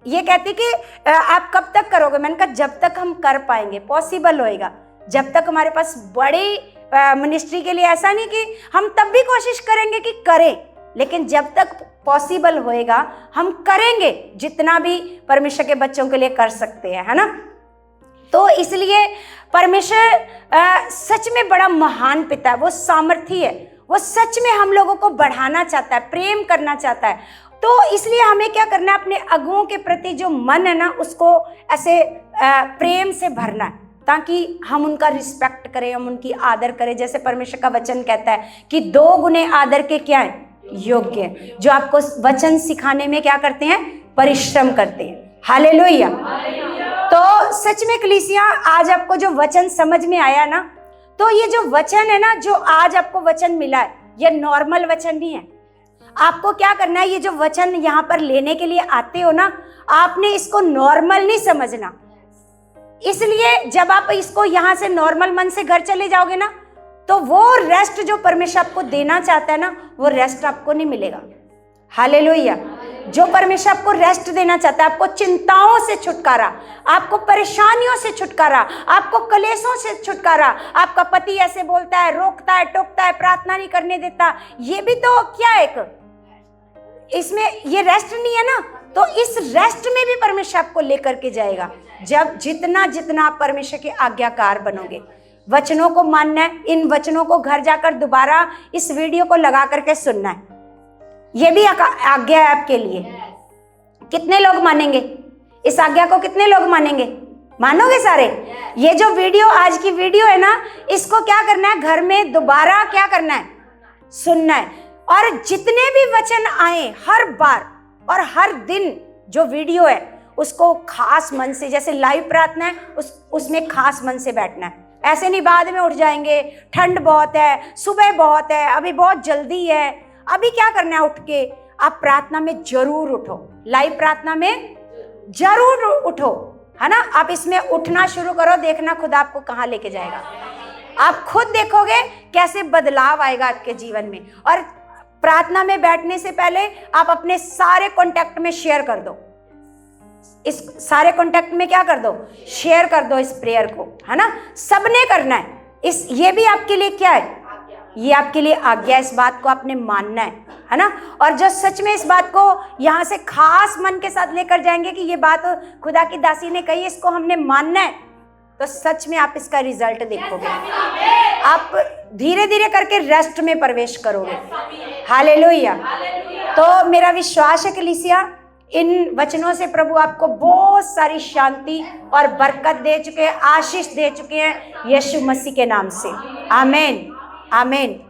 [SPEAKER 1] ये कहती कि आप कब तक करोगे, मैंने कहा जब तक हम कर पाएंगे, पॉसिबल होएगा, जब तक हमारे पास बड़ी मिनिस्ट्री के लिए ऐसा नहीं कि हम तब भी कोशिश करेंगे कि करें, लेकिन जब तक पॉसिबल होएगा हम करेंगे जितना भी परमेश्वर के बच्चों के लिए कर सकते हैं, है ना। तो इसलिए परमेश्वर सच में बड़ा महान पिता है, वो सामर्थी है, वो सच में हम लोगों को बढ़ाना चाहता है, प्रेम करना चाहता है। तो इसलिए हमें क्या करना है, अपने अगुओं के प्रति जो मन है ना उसको ऐसे प्रेम से भरना है, ताकि हम उनका रिस्पेक्ट करें, हम उनकी आदर करें। जैसे परमेश्वर का वचन कहता है कि 2 गुने आदर के क्या है, योग्य हैं, जो आपको वचन सिखाने में क्या करते हैं, परिश्रम करते हैं। हालेलुया। तो सच में कलीसिया, आज आपको जो वचन समझ में आया ना, तो ये जो वचन है ना, जो आज आपको वचन मिला है, ये नॉर्मल वचन नहीं है। आपको क्या करना है, ये जो वचन यहाँ पर लेने के लिए आते हो ना, आपने इसको नॉर्मल नहीं समझना। इसलिए जब आप इसको यहाँ से नॉर्मल मन से घर चले जाओगे ना, तो वो रेस्ट जो परमेश्वर आपको देना चाहता है ना, वो रेस्ट आपको नहीं मिलेगा। हालेलुया। जो परमेश्वर आपको रेस्ट देना चाहता है, आपको चिंताओं से छुटकारा, आपको परेशानियों से छुटकारा, आपको कलेशों से छुटकारा। आपका पति ऐसे बोलता है, रोकता है, टोकता है, प्रार्थना नहीं करने देता, ये भी तो क्या एक इसमें ये रेस्ट नहीं है ना। तो इस रेस्ट में भी परमेश्वर आपको लेकर के जाएगा, जब जितना जितना आप परमेश्वर के आज्ञाकार बनोगे। वचनों को मानना है, इन वचनों को घर जाकर दोबारा इस वीडियो को लगा करके सुनना है। ये भी आज्ञा है आपके लिए। कितने लोग मानेंगे इस आज्ञा को? कितने लोग मानेंगे? मानोगे सारे? ये जो वीडियो, आज की वीडियो है ना, इसको क्या करना है, घर में दोबारा क्या करना है, सुनना है। और जितने भी वचन आए हर बार और हर दिन जो वीडियो है, उसको खास मन से, जैसे लाइव प्रार्थना है, उसमें खास मन से बैठना है। ऐसे नहीं बाद में उठ जाएंगे, ठंड बहुत है, सुबह बहुत है, अभी बहुत जल्दी है। अभी क्या करना है, उठ के आप प्रार्थना में जरूर उठो, लाइव प्रार्थना में जरूर उठो, है ना। आप इसमें उठना शुरू करो, देखना खुदा आपको कहाँ लेके जाएगा। आप खुद देखोगे कैसे बदलाव आएगा आपके जीवन में। और प्रार्थना में बैठने से पहले आप अपने सारे कॉन्टैक्ट में शेयर कर दो, इस सारे कॉन्टैक्ट में क्या कर दो, शेयर कर दो इस प्रेयर को, है ना। सबने करना है। ये भी आपके लिए क्या है, ये आपके लिए आज्ञा। इस बात को आपने मानना है ना। और जो सच में इस बात को यहाँ से खास मन के साथ लेकर जाएंगे कि ये बात खुदा की दासी ने कही, इसको हमने मानना है, तो सच में आप इसका रिजल्ट देखोगे। आप धीरे धीरे करके रेस्ट में प्रवेश करोगे। हालेलुया। तो मेरा विश्वास है कलीसिया, इन वचनों से प्रभु आपको बहुत सारी शांति और बरकत दे चुके हैं, आशीष दे चुके हैं, यीशु मसीह के नाम से। आमीन, आमीन।